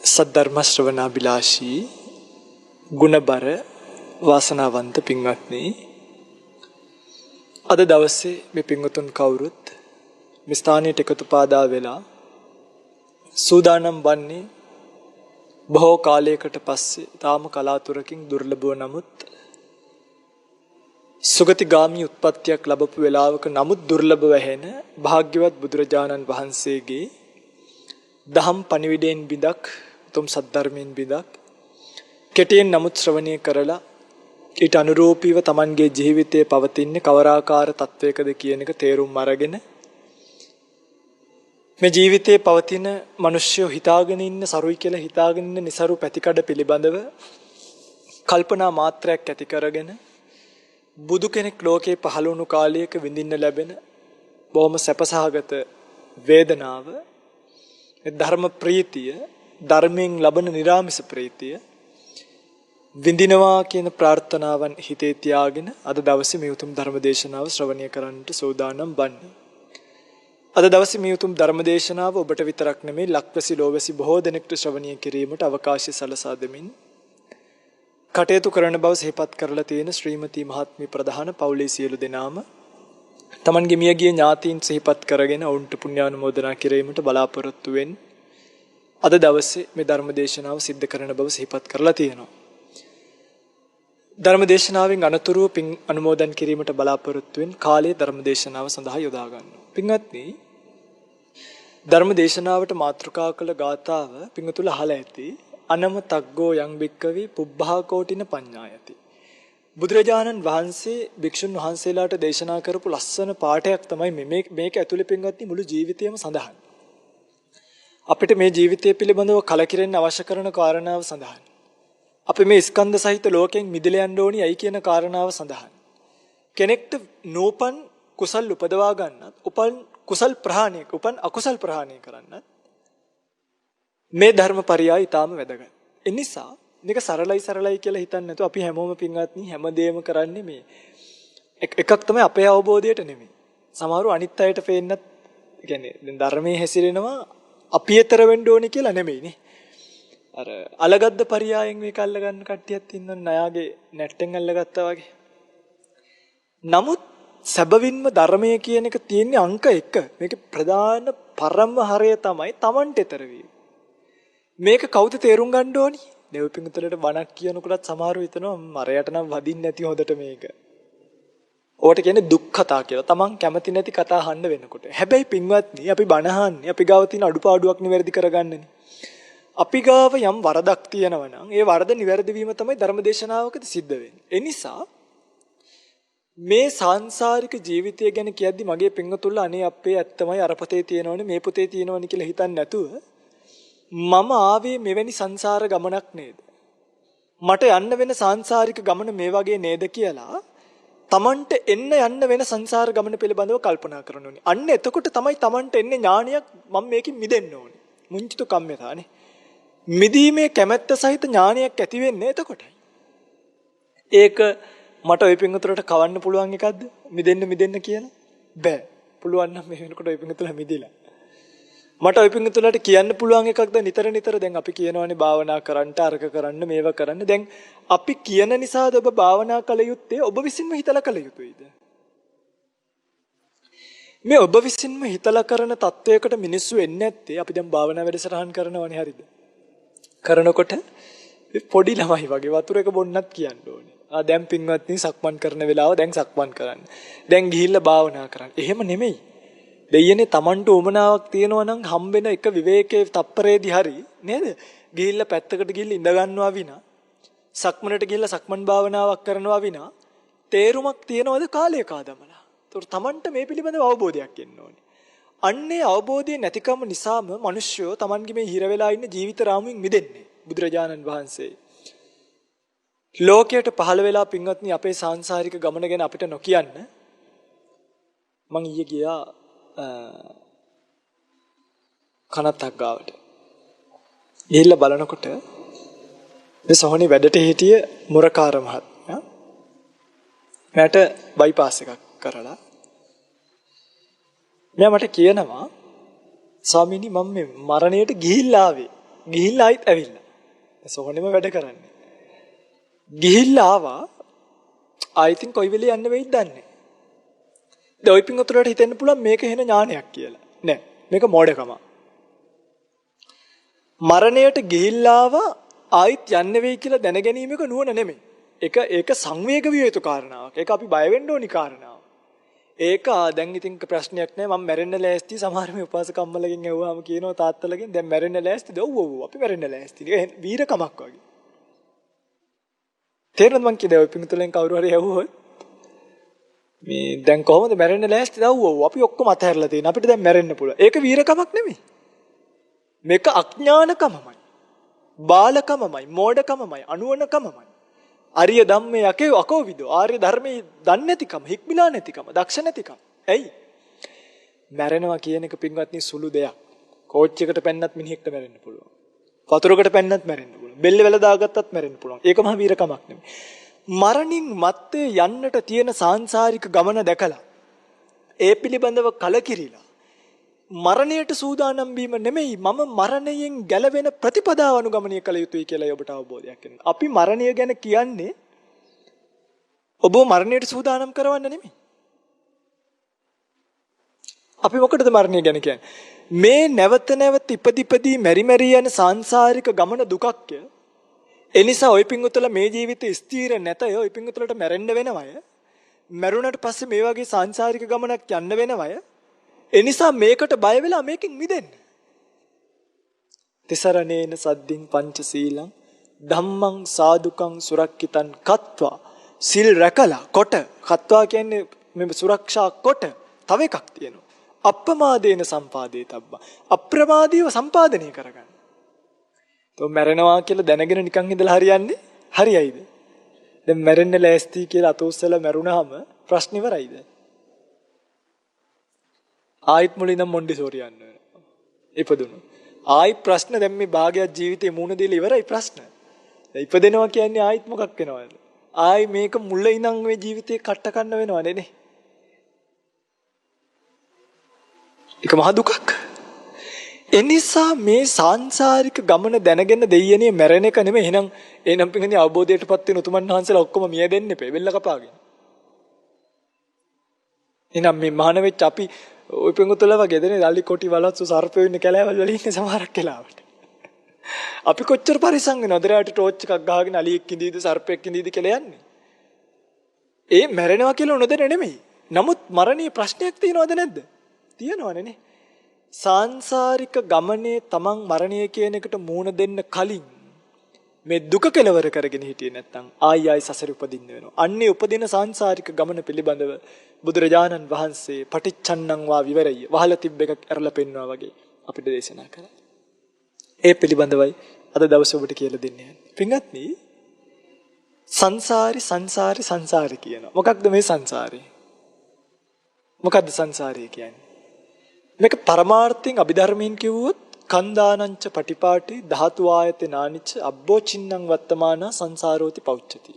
සද්ධර්ම ශ්‍රවණාබිලාෂී ගුණබර වාසනාවන්ත පින්වත්නි, අද දවසේ මේ පින්වතුන් කවුරුත් මේ ස්ථානයට එකතු පාදා වෙලා සූදානම් වන්නේ බොහෝ කාලයකට පස්සේ තාම කලාතුරකින් දුර්ලභව නමුත් සුගතිගාමී උත්පත්තියක් ලැබපු වෙලාවක නමුත් දුර්ලභව හැෙන භාග්‍යවත් බුදුරජාණන් වහන්සේගේ දහම් පණිවිඩයෙන් බිඳක් උතුම් සද්ධර්මයෙන් බිඳක් කෙටියෙන් නමුත් ශ්‍රවණය කරලා ඊට අනුරූපීව Tamanගේ ජීවිතයේ පවතින්නේ කවරාකාර තත්වයකද කියන එක තේරුම් අරගෙන මේ ජීවිතයේ පවතින මිනිස්සු හිතාගෙන ඉන්න සරුයි කියලා හිතාගෙන ඉන්න નિසරු පැතිකඩ පිළිබඳව කල්පනා මාත්‍රයක් ඇති කරගෙන බුදු කෙනෙක් ලෝකේ පහළ වුණු කාලයක විඳින්න ලැබෙන බොහොම සැපසහගත වේදනාව, ධර්ම ප්‍රීතිය, ධර්මයෙන් ලබන නිරාමිස ප්‍රීතිය විඳිනවා කියන ප්‍රාර්ථනාවන් හිතේ තියාගෙන අද දවසේ මේ උතුම් ධර්ම දේශනාව ශ්‍රවණය කරන්නට සූදානම් වන්නේ. අද දවසේ මේ උතුම් ධර්ම දේශනාව ඔබට විතරක් නෙමෙයි ලක්වැසි ලෝවැසි බොහෝ දෙනෙකුට ශ්‍රවණය කිරීමට අවකාශය සලසා දෙමින් කටයුතු කරන බව සිහිපත් කරලා තියෙන ශ්‍රීමති මහත්මිය ප්‍රධාන පවුලේ සියලු දෙනාම තමන්ගේ මියගිය ඥාතීන් සිහිපත් කරගෙන ඔවුන්ට පුණ්‍යානුමෝදනා කිරීමට බලාපොරොත්තු වෙන අද දවසේ මේ ධර්ම දේශනාව සිද්ධ කරන බව සිහිපත් කරලා තියෙනවා. ධර්ම දේශනාවෙන් අනතුරුව පින් අනුමෝදන් කිරීමට බලාපොරොත්තු වෙන කාලයේ ධර්ම දේශනාව සඳහා යොදා ගන්නවා. පින්වත්නි, ධර්ම දේශනාවට මාතෘකා කළ ගාථාව පින්තුල අහලා ඇති. අනම තග්ගෝ යං බික්කවි පුබ්බහා කෝටින පඤ්ඤායති. බුදුරජාණන් වහන්සේ භික්ෂුන් වහන්සේලාට දේශනා කරපු ලස්සන පාඩයක් තමයි මේක ඇතුලේ පින්වත්නි මුළු ජීවිතයම සඳහන්. අපිට මේ ජීවිතය පිළිබඳව කලකිරෙන්න අවශ්‍ය කරන කාරණාව සඳහන්. අපි මේ ස්කන්ධ සහිත ලෝකයෙන් මිදලා යන්න ඕනි අයි කියන කාරණාව සඳහන්. කෙනෙක්ට නූපන් කුසල් උපදවා ගන්නත්, උපන් කුසල් ප්‍රහාණය, උපන් අකුසල් ප්‍රහාණය කරන්නත් මේ ධර්මපරයය ඊටාම වැදගත්. ඒ නිසා මේක සරලයි කියලා හිතන්නේ නැතුව අපි හැමෝම පින්වත්නි හැමදේම කරන්නේ මේ එකක් තමයි අපේ අවබෝධයට නෙමෙයි. සමහරව අනිත් අයට පේන්නත් කියන්නේ දැන් ධර්මයේ හැසිරෙනවා අපි ඊතර වෙන්න ඕනේ කියලා නෙමෙයිනේ. අර අලගද්ද පරයයෙන් මේක අල්ලගන්න කට්ටියක් ඉන්නවනේ ණයාගේ නැට්ටෙන් අල්ලගත්තා වගේ. නමුත් සැබවින්ම ධර්මයේ කියන එක තියෙන්නේ අංක 1. මේකේ ප්‍රධාන පරම හරය තමයි Tamanට ඊතර වීම. මේක කවුද තේරුම් ගන්න ඕනි? දෙව් පිඟුතුලට බණක් කියනකොටත් සමහරව හිතනවා මරයට නම් වදින්න නැති හොඳට මේක. ඕකට කියන්නේ දුක් කතා කියලා. Taman කැමති නැති කතා අහන්න වෙනකොට. හැබැයි පින්වත්නි අපි බණ අහන්නේ අපි ගාව තියෙන අඩුපාඩුවක් නිවැරදි කරගන්නනේ. අපි ගාව යම් වරදක් තියෙනවා නම් ඒ වරද නිවැරදි වීම තමයි ධර්මදේශනාවකදී සිද්ධ වෙන්නේ. ඒ නිසා මේ සාංශාරික ජීවිතය ගැන කියද්දි මගේ පින්වතුන්ලා අනේ අපේ ඇත්තමයි අර පොතේ තියෙනවනේ මේ පොතේ තියෙනවනේ කියලා හිතන්නේ නැතුව මම ආවේ මෙවැනි සංසාර ගමනක් නේද? මට යන්න වෙන සංසාරික ගමන මේ වගේ නේද කියලා Tamanට යන්න වෙන සංසාර ගමන පිළිබඳව කල්පනා කරන්න ඕනේ. අන්න එතකොට තමයි Tamanට එන්නේ ඥානියක් මම මේකෙන් මිදෙන්න ඕනේ. මුංචිතු කම්මතානේ. මිදීමේ කැමැත්ත සහිත ඥානියක් ඇති වෙන්නේ එතකොටයි. ඒක මට ওই පිංගුතුලට කවන්න පුළුවන් එකක්ද? මිදෙන්න කියලා? බෑ. පුළුවන් නම් මේ වෙනකොට ওই පිංගුතුලා මිදිලා. මට ওই පිංගුතුලට කියන්න පුළුවන් එකක්ද නිතර දැන් අපි කියනවානේ භාවනා කරන්න, අරක කරන්න, මේව කරන්න. දැන් අපි කියන නිසාද ඔබ භාවනා කළ යුත්තේ? ඔබ විසින්ම හිතලා කළ යුතුයිද? මේ ඔබ විසින්ම හිතලා කරන තත්වයකට මිනිස්සු එන්නේ නැත්තේ අපි දැන් භාවනා වැඩසටහන් කරනවානේ හරිද? කරනකොට පොඩි ළමයි වගේ වතුර එක බොන්නත් කියන්න ඕනේ. දැන් පින්වත්නි සක්මන් කරන වෙලාව දැන් සක්මන් කරන්න. දැන් ගිහිල්ලා භාවනා කරන්න. එහෙම නෙමෙයි. දෙයනේ Tamanට උමනාවක් තියෙනවා නම් හම්බෙන එක විවේකයේ තප්පරේදී හරි නේද? ගිහිල්ලා පැත්තකට ගිහිල්ලා ඉඳ ගන්නවා විනා සක්මනට ගිහිල්ලා සක්මන් භාවනාවක් කරනවා විනා තේරුමක් තියනවද කාලය කාදමලා. ඒතකොට Tamanට මේ පිළිබඳව අවබෝධයක් එන්න ඕනේ. අන්නේ අවබෝධය නැතිකම නිසාම මිනිස්සු Tamanගේ මේ හිර වෙලා ඉන්න ජීවිත රාමුවෙන් මිදෙන්නේ. බුදුරජාණන් වහන්සේ ලෝකයට පහළ වෙලා පින්වත්නි අපේ සාංශාරික ගමන ගැන අපිට නොකියන්න මං ඊයේ ගියා කනත්තක් ගාවට. ගිහිල්ලා බලනකොට මේ සොහොනේ වැඩට හිටිය මුරකාර මහත්මයා මට බයිපාස් එකක් කරලා මෙයා මට කියනවා ස්වාමීනි මම මේ මරණයට ගිහිල්ලා ආවේ. ගිහිල්ලා ආයිත් ඇවිල්ලා. සෝහනෙම වැඩ කරන්නේ. ගිහිල්ලා ආවා. ආයිතින් කොයි වෙලේ යන්න වෙයිද දන්නේ. දැන් ඔය පින්වතුන්ට හිතෙන්න පුළුවන් මේක එහෙන ඥානයක් කියලා. නෑ. මේක මෝඩකම. මරණයට ගිහිල්ලා ආවා ආයිත් යන්න වෙයි කියලා දැනගැනීමක නුවණ නෙමෙයි. ඒක සංවේග විය යුතු කාරණාවක්. ඒක අපි බය වෙන්න ඕනි කාරණාවක්. ඒක දැන් ඉතින් ප්‍රශ්නයක් නෑ. මම මැරෙන්න ලෑස්ති. සමහර මේ උපාසකම්මලගෙන් ඇහුවාම කියනවා තාත්තලගෙන් දැන් මැරෙන්න ලෑස්තිද? ඔව් ඔව් අපි මැරෙන්න ලෑස්ති. ඒක වීරකමක් වගේ. තේරෙනවද මං කියන්නේ ඔය පින්තුලෙන් කවුරු හරි ඇහුවොත් මේ දැන් කොහොමද මැරෙන්න ලෑස්තිද? ඔව් ඔව් අපි ඔක්කොම අතහැරලා තියෙන. අපිට දැන් මැරෙන්න පුළුවන්. ඒක වීරකමක් නෙමෙයි. මේක අඥානකමමයි. බාලකමමයි, මෝඩකමමයි, අනුවණකමමයි. ආර්ය ධම්මේ යකේ අකෝවිදෝ. ආර්ය ධර්මයේ දන්නේ නැතිකම, හික්මිලා නැතිකම, දක්ෂ නැතිකම. ඇයි? මැරෙනවා කියන එක පින්වත්නි සුළු දෙයක්. කෝච් එකට පැන්නත් මිනිහෙක්ට මැරෙන්න පුළුවන්. වතුරකට පැන්නත් මැරෙන්න පුළුවන්. බෙල්ල වැල දාගත්තත් මැරෙන්න පුළුවන්. ඒක මහ වීරකමක් නෙමෙයි. මරණින් මත්තේ යන්නට තියෙන සාංශාරික ගමන දැකලා ඒ පිළිබඳව කලකිරිලා මරණයට සූදානම් වීම නෙමෙයි මම මරණයෙන් ගැලවෙන ප්‍රතිපදාව අනුගමනය කළ යුතුයි කියලා ඔබට අවබෝධයක් එනවා. අපි මරණය ගැන කියන්නේ ඔබ මරණයට සූදානම් කරවන්න නෙමෙයි. අපි මොකටද මරණය ගැන කියන්නේ? මේ නැවත නැවත ඉපදිපදී මෙරි යන සාංශාරික ගමන දුකක්ය. ඒ නිසා ඔය පිංගුතුල මේ ජීවිතේ ස්ථිර නැතය. ඔය පිංගුතුලට මැරෙන්න වෙනවය. මැරුණට පස්සේ මේ වගේ සාංශාරික ගමනක් යන්න වෙනවය. ඒ නිසා මේකට බය වෙලා මේකෙන් මිදෙන්න. තිසරණේන සද්දින් පංචශීලං ධම්මං සාදුකං සුරක්කිතං කତ୍වා සිල් රැකලා කොට කତ୍වා කියන්නේ මේ සුරක්ෂා කොට තව එකක් තියෙනවා. අප්‍රමාදේන සම්පාදේ තබ්බා. අප්‍රමාදීව සම්පාදනය කරගන්න. તો මැරෙනවා කියලා දැනගෙන නිකන් ඉඳලා හරියන්නේ? හරියයිද? දැන් මැරෙන්න ලෑස්ති කියලා අතෝස්සලා මැරුණාම ප්‍රශ්න ඉවරයිද? ආයිත් මුලින්ම මොන්ඩිසෝරි යන්න වෙනවා. ඉපදුණු. ආයි ප්‍රශ්න දැන් මේ භාගයක් ජීවිතේ මුණ දීලා ඉවරයි ප්‍රශ්න. ඉපදෙනවා කියන්නේ ආයිත් මොකක් වෙනවද? ආයි මේක මුල ඉඳන් මේ ජීවිතේ කට්ට කන්න වෙනවනේ නේ. ඒක මහ දුකක්. එනිසා මේ සාංශාරික ගමන දැනගෙන දෙයියනේ මැරෙන එක නෙමෙයි. එහෙනම් පිටින් අවබෝධයටපත් වෙන උතුමන් වහන්සේලා ඔක්කොම මිය දෙන්න එපේ. වෙල්ල කපාගෙන. එහෙනම් මේ මහාන වෙච්ච අපි ඔය පෙඟුතුල වගේ දෙනේ දල්ලි කොටි වලස්සු සර්පයෝ ඉන්න කැලෑවල් වල ඉන්නේ සමහරක් වෙලාවට. අපි කොච්චර පරිස්සම් වෙනවද? රැට ටෝච් එකක් ගහගෙන අලියෙක් ඉඳීද සර්පෙක් ඉඳීද කියලා යන්නේ. ඒ මැරෙනවා කියලා නොදැන නෙමෙයි. නමුත් මරණීය ප්‍රශ්නයක් තියෙනවද නැද්ද? තියෙනවනේ නේ. සාංශාරික ගමනේ තමන් මරණය කියන එකට මූණ දෙන්න කලින් මේ දුක කෙලවර කරගෙන හිටියේ නැත්නම් ආයි සසර උපදින්න වෙනවා. අන්නේ උපදින සාංශාරික ගමන පිළිබඳව බුදුරජාණන් වහන්සේ පටිච්චන්නං වා විවරය වහලා තිබ්බ එකක් ඇරලා පෙන්වනවා වගේ අපිට දේශනා කළා. ඒ පිළිබඳවයි අද දවසේ ඔබට කියලා දෙන්නේ. පින්වත්නි සංසාරි කියනවා. මොකක්ද මේ සංසාරේ? මොකක්ද සංසාරය කියන්නේ? මේක පරමාර්ථයෙන් අභිධර්මයෙන් කිව්වොත් කන්දානංච පටිපාටි ධාතු ආයතනානිච අබ්බෝචින්නං වත්තමානා සංසාරෝති පෞච්චති.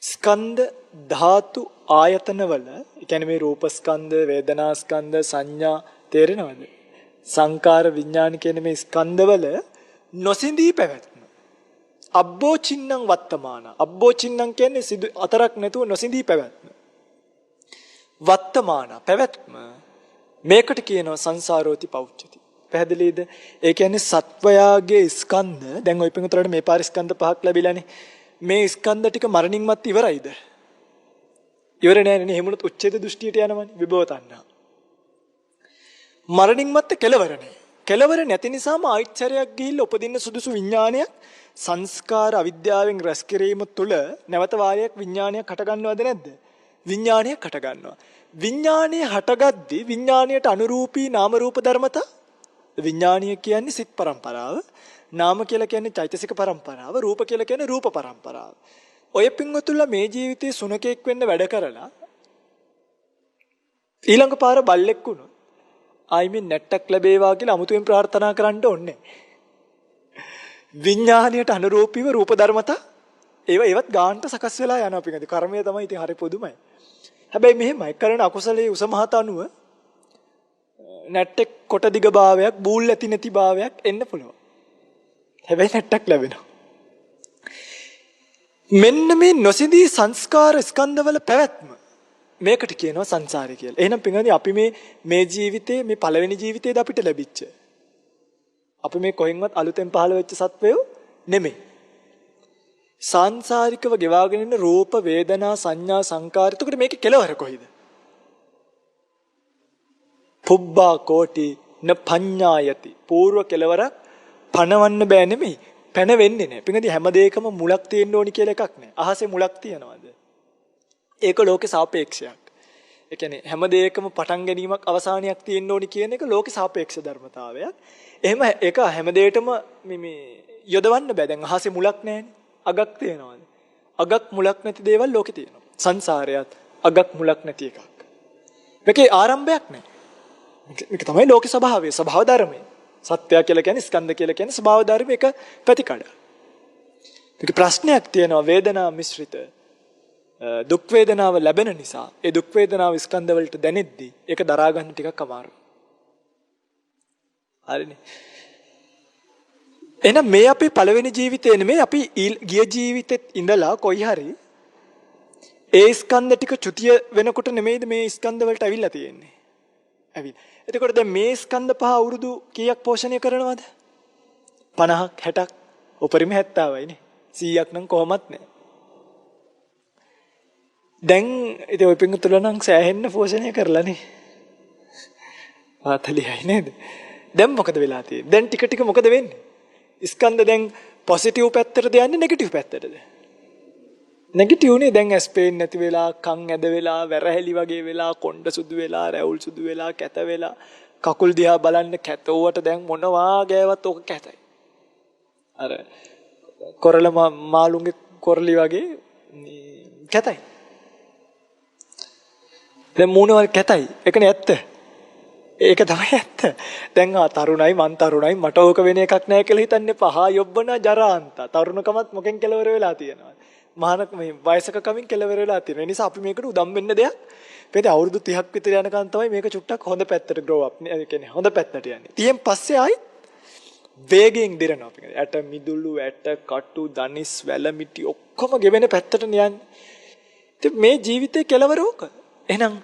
ස්කන්ධ ධාතු ආයතනවල, ඒ කියන්නේ මේ රූප ස්කන්ධ, වේදනා ස්කන්ධ, සංඥා තේරෙනවද? සංකාර විඥාන කියන මේ ස්කන්ධවල නොසිඳී පැවැත්ම. අබ්බෝචින්නං වත්තමානා. අබ්බෝචින්නං කියන්නේ සිදු අතරක් නැතුව නොසිඳී පැවැත්ම. වත්තමානා පැවැත්ම. මේකට කියනවා සංසාරෝති පෞච්චති. පැහැදිලිද? ඒ කියන්නේ සත්වයාගේ ස්කන්ධ දැන් ওই පිටුතරට මේ පාර ස්කන්ධ පහක් ලැබිලානේ. මේ ස්කන්ධ ටික මරණින් මත් ඉවරයිද? ඉවර නෑනේ. එහෙමනොත් උච්ඡේද දෘෂ්ටියට යනවනේ. විභව තණ්හා. මරණින් මත් කෙලවරනේ. කෙලවර නැති නිසාම ආයිච්චරයක් ගිහිල්ලා උපදින්න සුදුසු විඥානයක් සංස්කාර අවිද්‍යාවෙන් රැස් කිරීම තුළ නැවත වාරයක් විඥානයක් හට ගන්නවද නැද්ද? විඥානයක් හට ගන්නවා. විඥානයේ හටගද්දී විඥානයට අනුරූපී නාම රූප ධර්මතා. විඥානීය කියන්නේ සිත් පරම්පරාව, නාම කියලා කියන්නේ චෛතසික පරම්පරාව, රූප කියලා කියන්නේ රූප පරම්පරාව. ඔය පින්වතුන්ලා මේ ජීවිතේ සුනකෙක් වෙන්න වැඩ කරලා ඊළඟ පාර බල්ලෙක් වුණොත් ආයිමින් නැට්ටක් ලැබේවා කියලා අමුතුවෙන් ප්‍රාර්ථනා කරන්න ඕනේ. විඥානයට අනුරූපීව රූප ධර්මතා ඒවත් ගාන්ට සකස් වෙලා යනවා පින්වතුනි. කර්මය තමයි ඉතින් හරි පොදුමයි. හැබැයි මෙහෙමයි කරන අකුසලයේ උසමහත අනුව නැට්ටෙක් කොට දිග භාවයක් බූල් ඇති නැති භාවයක් එන්න පුළුවන්. හැබැයි නැට්ටක් ලැබෙනවා. මෙන්න මේ නොසිඳී සංස්කාර ස්කන්ධවල පැවැත්ම මේකට කියනවා සංසාරය කියලා. එහෙනම් පින්වත්නි අපි මේ ජීවිතේ මේ පළවෙනි ජීවිතේද අපිට ලැබිච්ච. අපි මේ කොහෙන්වත් අලුතෙන් පහළ වෙච්ච සත්වයෝ නෙමෙයි. සංසාරිකව ගෙවාගෙන ඉන්න රූප වේදනා සංඥා සංකාර. එතකොට මේකේ කෙලවර කොයිද? පුබ්බා කෝටි න පඤ්ඤායති. పూర్ව කෙලවරක් පණවන්න බෑ නෙමෙයි. පැන වෙන්නේ නැහැ. පින්වත්නි හැම දෙයකම මුලක් තියෙන්න ඕනි කියලා එකක් නැහැ. අහසේ මුලක් තියනවාද? ඒක ලෝකේ සාපේක්ෂයක්. ඒ කියන්නේ හැම දෙයකම පටන් ගැනීමක් අවසානයක් තියෙන්න ඕනි කියන එක ලෝකේ සාපේක්ෂ ධර්මතාවයක්. එහෙම ඒක හැම දෙයකම මේ යොදවන්න බෑ. දැන් අහසේ මුලක් නැහැනේ. අගක් තියෙනවාද? අගක් මුලක් නැති දේවල් ලෝකේ තියෙනවා. සංසාරයත් අගක් මුලක් නැති එකක්. මේකේ ආරම්භයක් නැහැ. මේක තමයි ලෝකේ ස්වභාවය. ස්වභාව ධර්මය. සත්‍ය කියලා කියන්නේ ස්කන්ධ කියලා කියන්නේ ස්වභාව ධර්ම එක පැතිකඩ. මේක ප්‍රශ්නයක් තියෙනවා වේදනා මිශ්‍රිත දුක් වේදනාව ලැබෙන නිසා ඒ දුක් වේදනාව ස්කන්ධ වලට දැනෙද්දී ඒක දරා ගන්න ටිකක් අමාරුයි. හරිනේ. එහෙනම් මේ අපේ පළවෙනි ජීවිතේ නෙමෙයි අපි ගිය ජීවිතෙත් ඉඳලා කොයි හරි ඒ ස්කන්ධ ටික චුතිය වෙනකොට නෙමෙයිද මේ ස්කන්ධ වලට අවිල්ලා තියෙන්නේ. ඇවිත්. එතකොට දැන් මේ ස්කන්ධ පහ අවුරුදු කීයක් පෝෂණය කරනවද? 50ක් 60ක් උපරිම 70යි නේ. 100ක් නම් කොහොමත් නැහැ. දැන් ඉතින් ඔය පිංගුතුල නම් සෑහෙන්න පෝෂණය කරලා නේ. 40යි නේද? දැන් මොකද වෙලා තියෙන්නේ? දැන් ටික ටික මොකද වෙන්නේ? ස්කන්ධ දැන් පොසිටිව් පැත්තටද යන්නේ නෙගටිව් පැත්තටද? නෙගටිව් නේ. දැන් ඇස් පේන්නේ නැති වෙලා, කන් ඇද වෙලා, වැරහැලි වගේ වෙලා, කොණ්ඩ සුදු වෙලා, රැවුල් සුදු වෙලා, කැත වෙලා, කකුල් දිහා බලන්න කැතෝවට දැන් මොනවා ගෑවත් ඕක කැතයි. අර කොරළ මාළුන්ගේ කොරළි වගේ කැතයි. දැන් මූණවල කැතයි. ඒකනේ ඇත්ත. ඒක තමයි ඇත්ත. දැන් තරුණයි මං තරුණයි මට ඕක වෙන එකක් නැහැ කියලා හිතන්නේ පහ යොබ්බන ජරාන්ත. තරුණකමත් මොකෙන් කෙලවර වෙලා තියෙනවා. මහානක මේ වයසක කමින් කෙලවර වෙලා තියෙනවා. ඒ නිසා අපි මේකට උදම් වෙන්න දෙයක්. පෙද අවුරුදු 30ක් විතර යනකන් තමයි මේක චුට්ටක් හොඳ පැත්තට grow up. ඒ කියන්නේ හොඳ පැත්තට යන්නේ. 30න් පස්සේ ආයි වේගයෙන් දිරනවා අපි. ඇට මිදුළු ඇට කටු දනිස් වැලමිටි ඔක්කොම ගෙවෙන පැත්තට යන්නේ. ඉතින් මේ ජීවිතේ කෙලවර ඕක. එහෙනම්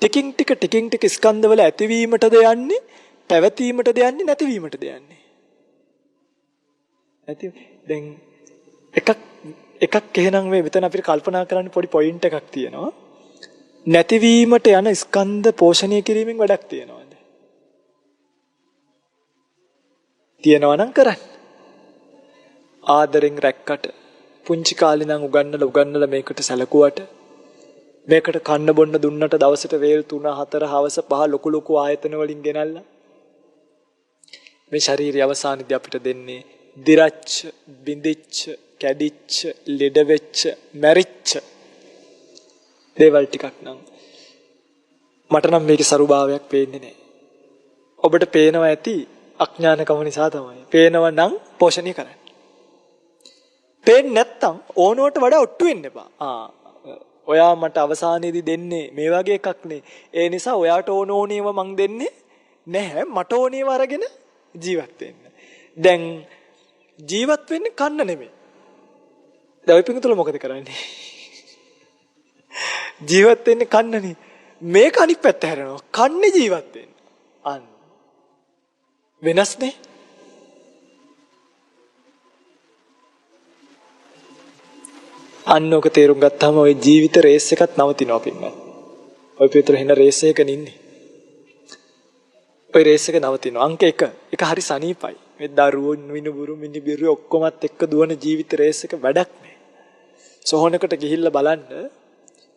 ටිකින් ටික ස්කන්ධවල ඇතිවීමටද යන්නේ පැවතීමටද යන්නේ නැතිවීමටද යන්නේ ඇති දැන් එකක් එහෙනම් මේ මෙතන අපිට කල්පනා කරන්න පොඩි පොයින්ට් එකක් තියෙනවා නැතිවීමට යන ස්කන්ධ පෝෂණය කිරීමෙන් වැඩක් තියෙනවද තියෙනවා නම් කරන්න ආදරෙන් රැක්කට පුංචි කාලේ නම් උගන්නලා මේකට සැලකුවට මේකට කන්න බොන්න දුන්නට දවසට වේල් 3 4 හවස 5 ලොකු ආයතන වලින් ගෙනල්ලා මේ ශාරීරික අවසානයේදී අපිට දෙන්නේ දිරච්ච බිඳිච්ච කැඩිච්ච ලෙඩ වෙච්ච මැරිච්ච දේවල් ටිකක් නම් මට නම් මේකේ සරුභාවයක් පේන්නේ නැහැ. ඔබට පේනවා ඇති අඥානකම නිසා තමයි. පේනවා නම් පෝෂණය කරන්න. පේන්නේ නැත්තම් ඕනවට වඩා ඔට්ටු වෙන්න එපා. ඔයා මට අවසානයේදී දෙන්නේ මේ වගේ එකක් නේ. ඒ නිසා ඔයාට ඕනේව මං දෙන්නේ නැහැ. මට ඕනේව අරගෙන ජීවත් වෙන්න. දැන් ජීවත් වෙන්නේ කන්න නෙමෙයි. දැන් ඔය පිටුතුල මොකද කරන්නේ? ජීවත් වෙන්නේ කන්නනේ. මේක අනිත් පැත්ත හැරෙනවා. කන්නේ ජීවත් වෙන්න. අන්න. වෙනස්නේ. අන්නෝක තේරුම් ගත්තාම ওই ජීවිත රේස් එකත් නවතිනවා පින්නත්. ඔය පිටර හින රේස් එකක ඉන්නේ. ඔය රේස් එක නවතිනවා. අංක 1. ඒක හරි සනීපයි. මේ දරුවෝ මිනිබුරු මිනිබිරු ඔක්කොමත් එක්ක දුවන ජීවිත රේස් එක වැඩක් නෑ. සොහනකට ගිහිල්ලා බලන්න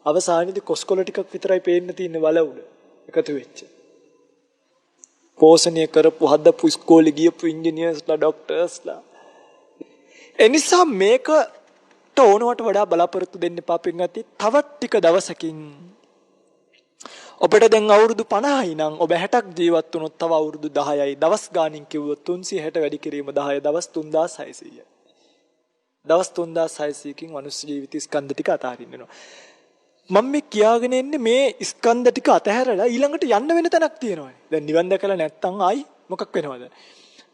අවසානයේදී කොස්කොල ටිකක් විතරයි පේන්න තියෙන්නේ වල උඩ. එකතු වෙච්ච. පෝෂණය කරපු හදපු ඉස්කෝලේ ගියපු ඉංජිනේර්ස්ලා ડોක්ටර්ස්ලා. එනිසා මේක ඕනවට වඩා බලාපොරොත්තු දෙන්න එපා පින්වත්නි. තවත් ටික දවසකින් ඔබට දැන් අවුරුදු 50යි නම් ඔබ 60ක් ජීවත් වුණොත් තව අවුරුදු 10යි. දවස් ගානින් කිව්වොත් 360 වැඩි කිරීම 10 දවස් 3600යි. දවස් 3600කින් මනුස්ස ජීවිත ස්කන්ධ ටික අතාරින්න වෙනවා. මම මේ කියාගෙන ඉන්නේ මේ ස්කන්ධ ටික අතහැරලා ඊළඟට යන්න වෙන තැනක් තියෙනවානේ. දැන් නිවන් දැකලා නැත්තම් ආයි මොකක් වෙනවද?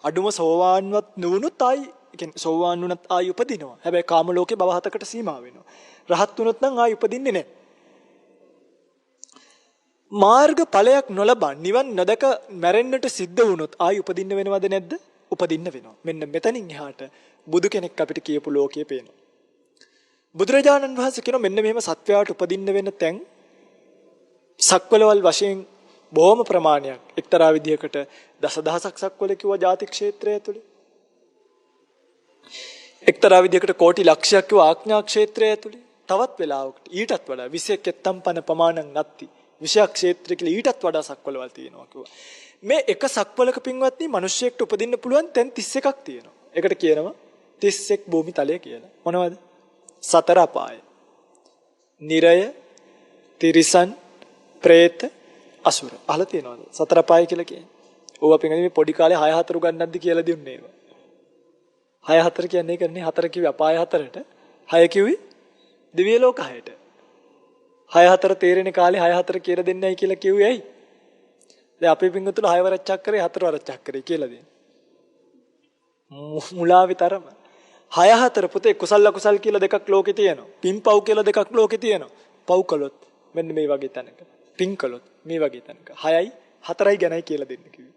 අඩුම සෝවාන්වත් නුවණුත් ආයි කියන්නේ සෝවාන් වුණත් ආයි උපදිනවා. හැබැයි කාම ලෝකේ භව හතකට සීමා වෙනවා. රහත් වුණොත් නම් ආයි උපදින්නේ නැහැ. මාර්ග ඵලයක් නොලබා නිවන් නොදක මැරෙන්නට සිද්ධ වුණොත් ආයි උපදින්න වෙනවද නැද්ද? උපදින්න වෙනවා. මෙන්න මෙතනින් එහාට බුදු කෙනෙක් අපිට කියපු ලෝකයේ පේනවා. බුදුරජාණන් වහන්සේ කියනවා මෙන්න මෙහෙම සත්වයාට උපදින්න වෙන තැන් සක්වලවල් වශයෙන් බොහොම ප්‍රමාණයක්. එක්තරා විදිහකට දසදහසක් සක්වල කිව්වා ජාති ක්ෂේත්‍රය ඇතුලේ. එක්තරා විදිහකට කෝටි ලක්ෂයක් කිව්වා ආඥා ක්ෂේත්‍රය ඇතුලේ. තවත් වෙලාවකට ඊටත් වඩා 21 එත්තම්පන ප්‍රමාණම් නැත්ති විෂයක් ක්ෂේත්‍ර කියලා ඊටත් වඩා සක්වලවල් තියෙනවා කිව්වා. මේ එක සක්වලක පින්වත්නි මිනිස්සෙක්ට උපදින්න පුළුවන් තැන් 31ක් තියෙනවා. ඒකට කියනවා 31 භූමි තලය කියලා. මොනවද? සතර අපාය. නිරය, තිරිසන්, പ്രേත, අසුර. අහලා තියෙනවද? සතර අපාය කියලා කියන්නේ. ඕවා පින්වත්නි මේ පොඩි කාලේ 6 4 ගන්නක්ද කියලා දුන්නේ ඒවා. 6 4 කියන්නේ ඒකනේ 4 කිව්වේ අපාය 4ට. 6 කිව්වේ දිව්‍ය ලෝක 6ට. 6 4 තේරෙන කාලේ 6 4 කියලා දෙන්නයි කියලා කිව්වේ ඇයි? දැන් අපේ පින්වතුන් 6 වරක් චක්කරේ 4 වරක් චක්කරේ කියලා දෙන්නේ. මුලාවිතරම 6 4 පුතේ කුසල අකුසල් කියලා දෙකක් ලෝකේ තියෙනවා. පින්පව් කියලා දෙකක් ලෝකේ තියෙනවා. පව් කළොත් මෙන්න මේ වගේ තැනක. පින් කළොත් මේ වගේ තැනක. 6යි 4යි ගැනයි කියලා දෙන්න කිව්වේ.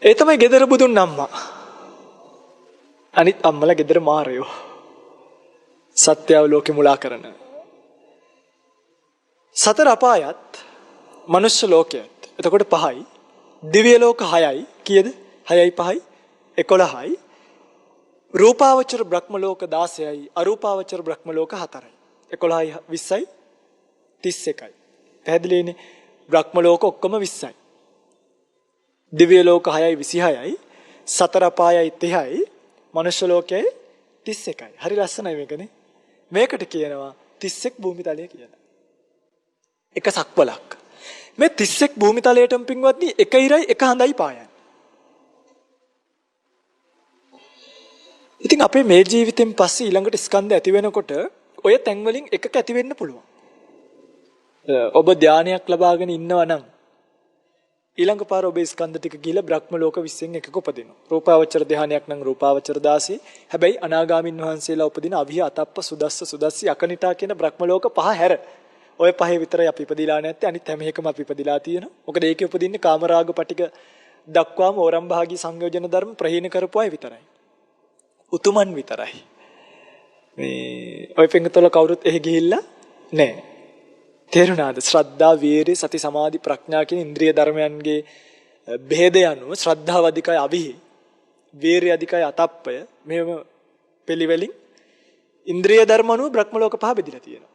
ඒ තමයි gedara budun අම්මා. අනිත් අම්මලා gedara මාරයෝ. සත්‍යව ලෝකෙ මුලා කරන. සතර අපායත් මනුෂ්‍ය ලෝකයත්. එතකොට 5යි. දිව්‍ය ලෝක 6යි. කීයද? 6යි 5යි 11යි. රූපාවචර බ්‍රහ්ම ලෝක 16යි. අරූපාවචර බ්‍රහ්ම ලෝක 4යි. 11යි 20යි 31යි. පැහැදිලිනේ? බ්‍රහ්ම ලෝක ඔක්කොම 20යි. දිව්‍ය ලෝක 6යි 26යි. සතර අපායයි 30යි. මනුෂ්‍ය ලෝකයයි 31යි. හරි ලස්සනයි මේකනේ. මේකට කියනවා 31 භූමි තලය කියලා. එක සක්වලක්. මේ 31 භූමි තලයටම පින්වත්නි එක ඉරයි එක හඳයි පායන්නේ. ඉතින් අපේ මේ ජීවිතෙන් පස්සේ ඊළඟට ස්කන්ධ ඇති වෙනකොට ඔය තැන් වලින් එකක ඇති වෙන්න පුළුවන්. ඔබ ධානයක් ලබාගෙන ඉන්නවා නම් ඊළඟ පාර ඔබේ ස්කන්ධ ටික ගිහිලා බ්‍රහ්ම ලෝක 20න් එකක උපදිනවා. රූපාවචර ධානයක් නම් රූපාවචර 16. හැබැයි අනාගාමින් වහන්සේලා උපදින අවිහ අතප්ප සුදස්ස සුදස්සි අකනිටා කියන බ්‍රහ්ම ලෝක 5 හැර ඔය 5 විතරයි අපි ඉපදිලා නැත්තේ. අනිත් හැම එකම අපි ඉපදිලා තියෙනවා. මොකද ඒකේ උපදින්නේ කාමරාග පටික දක්වාම ඕරම් භාගී සංයෝජන ධර්ම ප්‍රහීන කරපු අය විතරයි. උතුමන් විතරයි. මේ ඔය පින්කතල කවුරුත් එහෙ ගිහිල්ලා නැහැ. තේරුණාද? ශ්‍රද්ධා, වීරිය, සති, සමාධි, ප්‍රඥා කියන ඉන්ද්‍රිය ධර්මයන්ගේ බෙහෙද යනුව ශ්‍රද්ධාව අධිකයි අවිහි, වීරිය අධිකයි අතප්පය මේව පිළිවෙලින් ඉන්ද්‍රිය ධර්ම අනුව බ්‍රහ්ම ලෝක 5 බෙදලා තියෙනවා.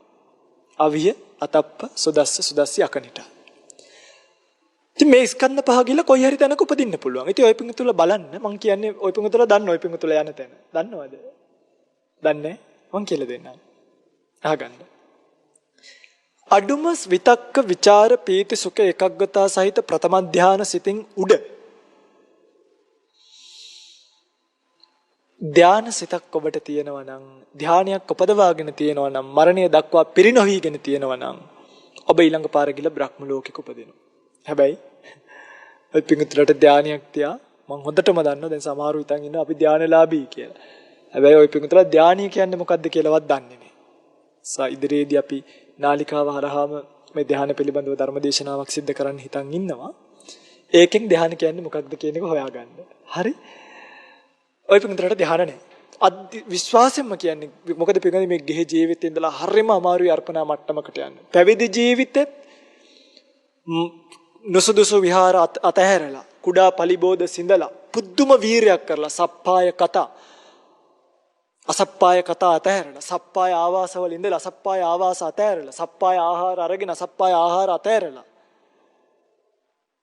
අවිහ, අතප්ප, සුදස්ස, සුදස්සි, අකනිට. ඉතින් මේ ස්කන්ධ 5 ගිහලා කොයි හරි තැනක උපදින්න පුළුවන්. ඉතින් ඔය පිංගුතුල බලන්න මං කියන්නේ ඔය පිංගුතුල දන්න ඔය පිංගුතුල යන තැන. දන්නවද? දන්නේ? මං කියලා දෙන්නම්. අහගන්න. අඩුම විතක්ක ਵਿਚාර පීති සුඛ එකග්ගතා සහිත ප්‍රථම ධානය සිතින් උඩ ධාන සිතක් ඔබට තියෙනවා නම් ධානයක් උපදවාගෙන තියෙනවා නම් මරණය දක්වා පිරිනොවීගෙන තියෙනවා නම් ඔබ ඊළඟ පාර ගිහලා බ්‍රහ්ම ලෝකෙක උපදිනවා. හැබැයි ඔය පිංගුතුලට ධානයක් තියා මම හොඳටම දන්නවා දැන් සමහරව හිතන් ඉන්නවා අපි ධානලාභී කියලා. හැබැයි ඔය පිංගුතුල ධානීය කියන්නේ මොකක්ද කියලාවත් දන්නේ නැහැ. ඉදිරියේදී අපි නාලිකාව හරහාම මේ ධ්‍යාන පිළිබඳව ධර්මදේශනාවක් සිද්ධ කරන්න හිතන් ඉන්නවා. ඒකෙන් ධ්‍යාන කියන්නේ මොකක්ද කියන එක හොයාගන්න. හරි? ඔය පිටුතරට ධ්‍යාන නැහැ. විශ්වාසයෙන්ම කියන්නේ මොකද පිටුනේ මේ ගෙහ ජීවිතේ ඉඳලා හරිම අමාරුයි අර්පණා මට්ටමකට යන්න. පැවිදි ජීවිතෙත් නොසුදුසු විහාර අතහැරලා කුඩා පලිබෝධ සිඳලා පුදුම වීරයක් කරලා සප්පාය කතා අසප්පාය කතා අතහැරලා සප්පාය ආවාසවල ඉඳලා අසප්පාය ආවාස අතහැරලා සප්පාය ආහාර අරගෙන අසප්පාය ආහාර අතහැරලා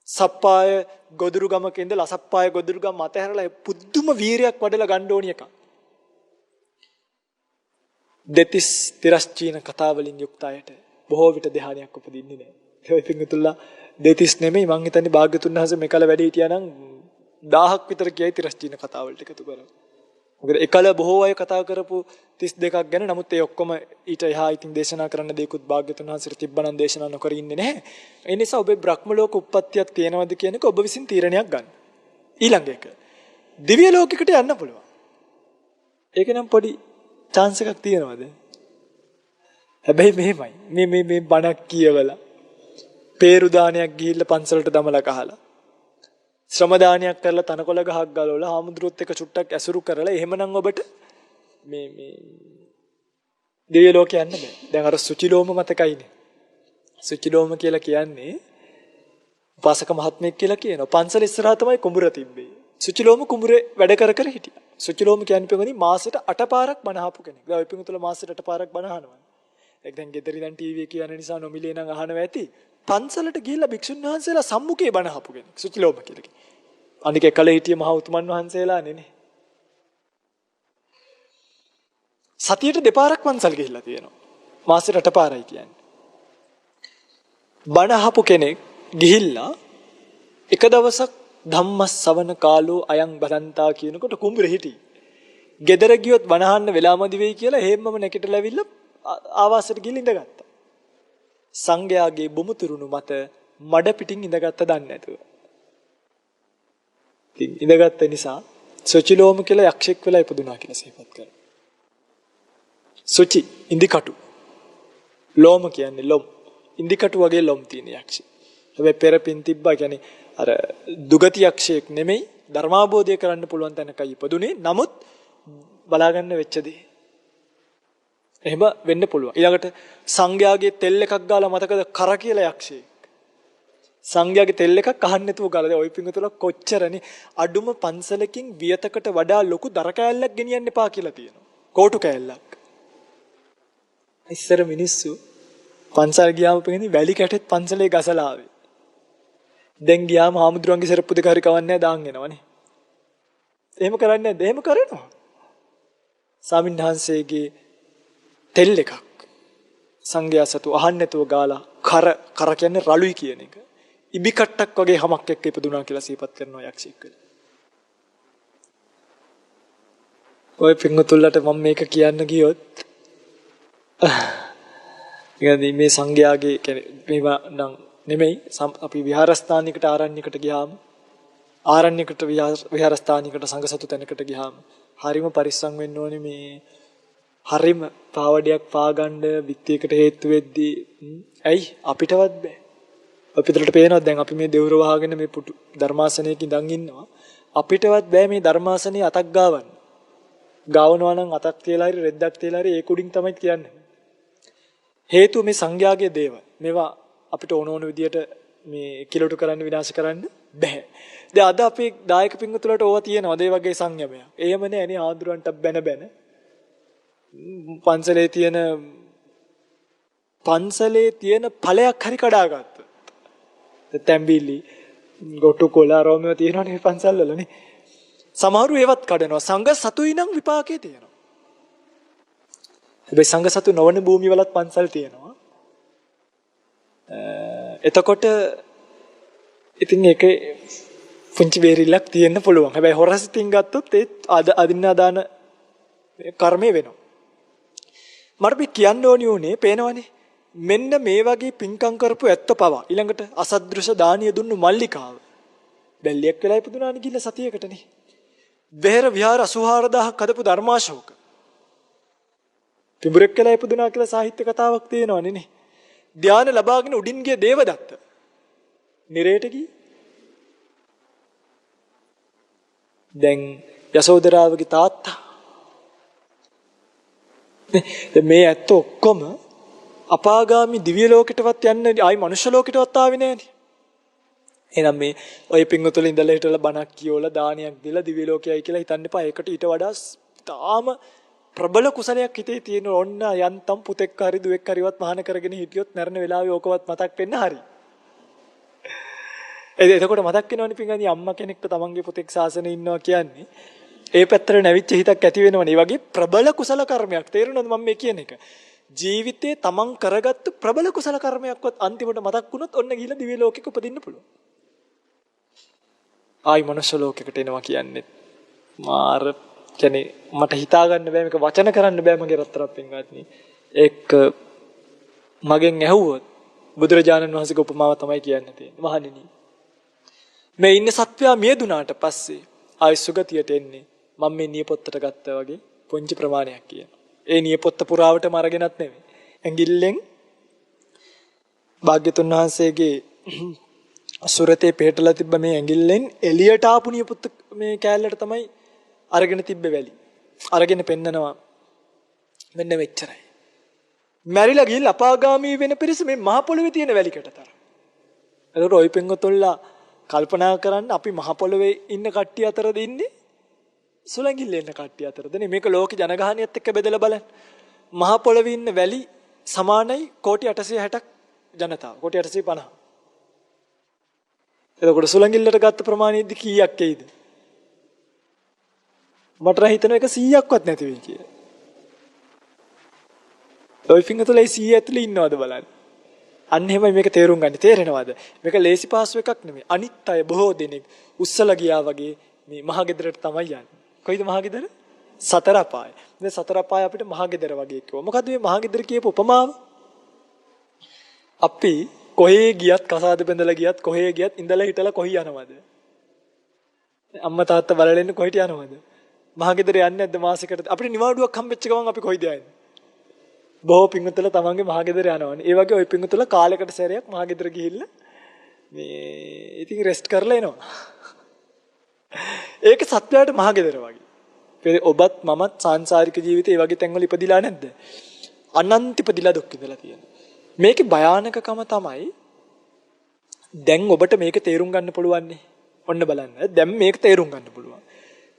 සප්පාය ගොදුරු ගමක ඉඳලා අසප්පාය ගොදුරු ගම අතහැරලා පුදුම වීරයක් වඩලා ගන්න ඕනි එකක්. දෙතිස් තිරස්චීන කතා වලින් යුක්ත අයට බොහෝ විට ධානයක් උපදින්නේ නැහැ. ඒ පිංගුතුල්ලා දෙතිස් නෙමෙයි මං හිතන්නේ භාග්‍යතුන් වහන්සේ මේකල වැඩි හිටියා නම් 1000ක් විතර කියයි තිරස්චීන කතා වලට එකතු කරලා. මොකද එකල බොහෝ අය කතා කරපු 32ක් ගැන නමුත් ඒ ඔක්කොම ඊට එහා ඉතින් දේශනා කරන්න දෙයක්වත් භාග්‍යතුන් වහන්සේට තිබ්බනම් දේශනා නොකර ඉන්නේ නැහැ. ඒ නිසා ඔබේ බ්‍රහ්ම ලෝක උප්පත්තියක් තියෙනවද කියන එක ඔබ විසින් තීරණයක් ගන්න. ඊළඟ එක දිව්‍ය ලෝකයකට යන්න පුළුවන්. ඒක නම් පොඩි chance එකක් තියෙනවද? හැබැයි මෙහෙමයි. මේ බණක් කියවලා peeru දානයක් ගිහිල්ලා පන්සලට දමලා කහලා ශ්‍රම දානයක් කරලා තනකොළ ගහක් ගලවලා හාමුදුරුවොත් එක චුට්ටක් ඇසුරු කරලා එහෙමනම් ඔබට මේ දිව්‍ය ලෝකේ යන්න බෑ. දැන් අර සුචිලෝම මතකයිනේ. සුචිලෝම කියලා කියන්නේ උපාසක මහත්මයෙක් කියලා කියනවා. පන්සල ඉස්සරහා තමයි කුඹුර තිබ්බේ. සුචිලෝම කුඹුරේ වැඩ කර හිටියා. සුචිලෝම කියන්නේ පිටුගනි මාසෙට 8 පාරක් බණ අහපු කෙනෙක්. දැන් ඔය පිටුතුල මාසෙට 8 පාරක් බණ අහනවා. ඒක දැන් ගෙදර ඉඳන් ටීවී කියන නිසා නොමිලේ නම් අහනවා ඇති. පන්සලට ගිහිල්ලා භික්ෂුන් වහන්සේලා සම්මුඛේ බණ අහපු කෙනෙක්. සුචිලෝම කියලා කියනවා. අනික එකල හිටිය මහ උතුමන් වහන්සේලා නෙනේ. සතියට දෙපාරක් පන්සල් ගිහිල්ලා තියෙනවා. මාසෙට 8 පාරයි කියන්නේ. බණ අහපු කෙනෙක් ගිහිල්ලා එක දවසක් ධම්මස්සවන කාලෝ අයං බදන්තා කියනකොට කුඹුරේ හිටියේ. ගෙදර ගියොත් බණ අහන්න වෙලාමදි වෙයි කියලා හේම්මම නැගිටලා ඇවිල්ලා ආවාසයට ගිහින් ඉඳගත්තා. සංඝයාගේ බුමුතුරුණු මත මඩ පිටින් ඉඳගත්ත දන්නේ නැතුව. ඉඳගත්ත නිසා සුචිලෝම කියලා යක්ෂෙක් වෙලා ඉපදුනා කියලා සිහිපත් කරනවා. සුචි ඉන්දිකටු. ලෝම කියන්නේ ලොම්. ඉන්දිකටු වගේ ලොම් තියෙන යක්ෂයෙක්. හැබැයි පෙරපින් තිබ්බා කියන්නේ අර දුගති යක්ෂයෙක් නෙමෙයි ධර්මාබෝධය කරන්න පුළුවන් තැනකයි ඉපදුනේ. නමුත් බලාගන්න වෙච්ච දේ. එහෙම වෙන්න පුළුවන්. ඊළඟට සංඝයාගේ තෙල් එකක් ගාලා මතකද කර කියලා යක්ෂයෙක්. සංඝයාගේ තෙල් එකක් අහන්න නැතුව ගාලා ඔය පිංගුතුල කොච්චරනේ අඩුම පන්සලකින් වියතකට වඩා ලොකු දර කෑල්ලක් ගෙනියන්න එපා කියලා තියෙනවා. කෝටු කෑල්ලක්. ඉස්සර මිනිස්සු පන්සල් ගියාම පෙන්නේ වැලි කැටෙත් පන්සලේ ගසලා ආවේ. දැන් ගියාම හාමුදුරන්ගේ සරප්පු දෙක හරි කවන්නේ දාන් එනවනේ. එහෙම කරන්නේ නැද්ද? එහෙම කරනවා. ස්වාමීන් වහන්සේගේ තෙල් එකක් සංඝයා සතු අහන්න නැතුව ගාලා කර කියන්නේ රළුයි කියන එක. ඉබි කට්ටක් වගේ හැමක් එක්ක ඉපදුනා කියලා සිහිපත් කරනවා යක්ෂයෙක් වෙලා. ඔය පිංගුතුල්ලට මම මේක කියන්න ගියොත් මේ සංඝයාගේ කියන්නේ මේවා නම් නෙමෙයි අපි විහාරස්ථානයකට ආරණ්‍යයකට ගියාම ආරණ්‍යයකට විහාරස්ථානයකට සංඝසතු තැනකට ගියාම හරිම පරිස්සම් වෙන්න ඕනේ මේ හරිම පාවඩයක් පාගන්න විත්තියකට හේතු වෙද්දී ඇයි අපිටවත් බෑ අපිටට පේනවා දැන් අපි මේ දෙවුර වහගෙන මේ පුටු ධර්මාසනයක ඉඳන් ඉන්නවා අපිටවත් බෑ මේ ධර්මාසනයේ අතක් ගාවනවා නම් අතක් තියලා හරි රෙද්දක් තියලා හරි ඒ කුඩින් තමයි කියන්නේ හේතුව මේ සංඝයාගේ දේවල් මේවා අපිට ඕන විදියට මේ කිලෝටු කරන්න විනාශ කරන්න බෑ. දැන් අද අපේ දායක පින්වතුන්ට ඕවා තියෙනවා ඒ වගේ සංයමයක්. එහෙම නෑනේ ආඳුරන්ට බැන පන්සලේ තියෙන ඵලයක් හරි කඩාගත්තා. තැඹිලි ගොටු කොලාරෝම තියෙනවනේ පන්සල් වලනේ. සමහරු ඒවත් කඩනවා. සංඝ සතුයි නම් විපාකේ තියෙනවා. හැබැයි සංඝ සතු නොවන භූමිය වලත් පන්සල් තියෙනවා. එතකොට ඉතින් ඒකේ පුංචි බේරිල්ලක් තියෙන්න පුළුවන්. හැබැයි හොරසිතින් ගත්තොත් ඒ අදින්නාදාන කර්මය වෙනවා. මට මේ කියන්න ඕනි උනේ පේනවනේ. මෙන්න මේ වගේ පින්කම් කරපු ඇත්ත පවා ඊළඟට අසද්දෘශ දානිය දුන්නු මල්ලිකාව. බැල්ලියක් වෙලා ඉපදුනානේ ගිල්ල සතියකටනේ. බෙහෙර විහාර 84000ක් හදපු ධර්මාශෝක. පිඹුරෙක් වෙලා ඉපදුනා කියලා සාහිත්‍ය කතාවක් තියෙනවනේ නේ. ධානය ලබාගෙන උඩින් ගිය දේවදත්ත. නිරේට ගියේ. දැන් යසෝදරාවගේ තාත්තා. මේ ඇත්ත ඔක්කොම අපාගාමි දිව්‍ය ලෝකෙටවත් යන්නේ ආයි මනුෂ්‍ය ලෝකෙටවත් ආවේ නෑනේ. එහෙනම් මේ ඔය පිංගුතුල ඉඳලා හිටලා බණක් කියවලා දානයක් දීලා දිව්‍ය ලෝකයයි කියලා හිතන්න එපා. ඒකට ඊට වඩා තාම ප්‍රබල කුසලයක් හිතේ තියෙන ඕන්න යන්තම් පුතෙක් හරි දුවෙක් හරිවත් මහාන කරගෙන හිටියොත් මරණ වෙලාවේ ඕකවත් මතක් වෙන්න හරි. එතකොට මතක් වෙනවනේ පිංගන්නේ අම්මා කෙනෙක්ට තමන්ගේ පුතෙක් සාසනේ ඉන්නවා කියන්නේ ඒ පැත්තට නැවිච්ච හිතක් ඇති වෙනවනේ. ඒ වගේ ප්‍රබල කුසල කර්මයක් තේරෙනවද මම මේ කියන එක? ජීවිතේ තමන් කරගත්තු ප්‍රබල කුසල කර්මයක්වත් අන්තිමට මතක් වුණොත් ඔන්න ගිහිල්ලා දිව්‍ය ලෝකෙක උපදින්න පුළුවන්. ආයි මනුෂ්‍ය ලෝකෙකට එනවා කියන්නේ මාර කියන්නේ මට හිතා ගන්න බෑ මේක වචන කරන්න බෑ මගේ රත්තරන් පින්වත්නි. ඒක මගෙන් ඇහුවොත් බුදුරජාණන් වහන්සේගේ උපමාව තමයි කියන්න තියෙන්නේ. මහණෙනි මේ ඉන්න සත්වයා මියදුනාට පස්සේ ආයි සුගතියට එන්නේ මම මේ නියපොත්තට ගත්තා වගේ පුංචි ප්‍රමාණයක් කියනවා. ඒ නියපොත්ත පුරාවටම අරගෙනත් නෙවෙයි. ඇඟිල්ලෙන් භාග්‍යතුන් වහන්සේගේ සුරතේ පිටලා තිබ්බ මේ ඇඟිල්ලෙන් එළියට ආපු නියපොත්ත මේ කෑල්ලට තමයි අරගෙන තිබ්බේ වැලි. අරගෙන පෙන්නනවා මෙන්න මෙච්චරයි. මැරිලා ගිහින් අපාගාමී වෙන පිරිස මේ මහ පොළොවේ තියෙන වැලිකට තරම්. එතකොට ඔය පෙන්වතොල්ලා කල්පනා කරන්න අපි මහ පොළොවේ ඉන්න කට්ටිය අතරද ඉන්නේ? සුලංගිල්ලේ ඉන්න කට්ටිය අතරද නේ? මේක ලෝක ජනගහනයත් එක්ක බෙදලා බලන්න. මහ පොළොවේ ඉන්න වැලි සමානයි කෝටි 860ක් ජනතාව. කෝටි 850. එතකොට සුලංගිල්ලට ගත්ත ප්‍රමාණයද කීයක් එයිද? මට හිතෙන එක 100ක්වත් නැති වෙයි කියලා. ඔය ෆින්ගතුලේ 100 ඇතුලේ ඉන්නවද බලන්න. අන්න එහෙමයි මේක තේරුම් ගන්න. තේරෙනවද? මේක ලේසි පාසු එකක් නෙමෙයි. අනිත් අය බොහෝ දෙනෙක් උස්සලා ගියා වගේ මේ මහගෙදරට තමයි යන්නේ. කොයිද මහගෙදර? සතර අපාය. දැන් සතර අපාය අපිට මහගෙදර වගේ කිව්වා. මොකද්ද මේ මහගෙදර කියපු උපමාව? අපි කොහේ ගියත් කසාද බැඳලා ගියත් කොහේ ගියත් ඉඳලා හිටලා කොහි යනවද? අම්මා තාත්තා බලලා ඉන්න කොහෙට යනවද? මහගෙදර යන්නේ නැද්ද මාසෙකට? අපිට නිවාඩුවක් හම්බෙච්ච ගමන් අපි කොයිද යන්නේ? බොහෝ පින්වතුන්ලා තමන්ගේ මහගෙදර යනවනේ. ඒ වගේ ওই පින්වතුන්ලා කාලයකට සැරයක් මහගෙදර ගිහිල්ලා මේ ඉතින් රෙස්ට් කරලා එනවා. ඒක සත්‍යයට මහගෙදර වගේ. ඔබත් මමත් සාංශාරික ජීවිතේ ඒ වගේ තැන්වල ඉපදිලා නැද්ද? අනන්ත ඉපදිලා දුක් විඳලා තියෙනවා. මේකේ භයානකකම තමයි දැන් ඔබට මේක තේරුම් ගන්න පුළුවන් නේ. ඔන්න බලන්න. දැන් මේක තේරුම් ගන්න පුළුවන්.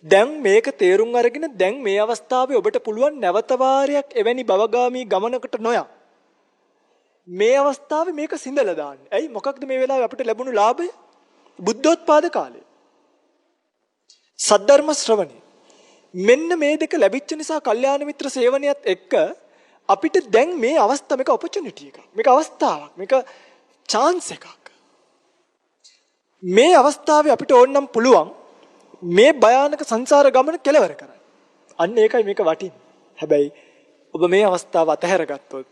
දැන් මේක තේරුම් අරගෙන දැන් මේ අවස්ථාවේ ඔබට පුළුවන් නැවත වාරයක් එවැනි භවගාමී ගමනකට නොයා. මේ අවස්ථාවේ මේක සිඳලා දාන්න. ඇයි මොකක්ද මේ වෙලාවේ අපිට ලැබුණු ලාභය? බුද්ධෝත්පාද කාලය. සද්ධර්ම ශ්‍රවණය. මෙන්න මේ දෙක ලැබිච්ච නිසා කල්යාණ මිත්‍ර සේවනයත් එක්ක අපිට දැන් මේ අවස්ථාව මේක ඔපචුනිටි එකක්. මේක අවස්ථාවක්. මේක chance එකක්. මේ අවස්ථාවේ අපිට ඕනනම් පුළුවන් මේ භයානක සංසාර ගමන කෙලවර කරන්න. අන්න ඒකයි මේක වටින්නේ. හැබැයි ඔබ මේ අවස්ථාව අතහැරගත්තොත්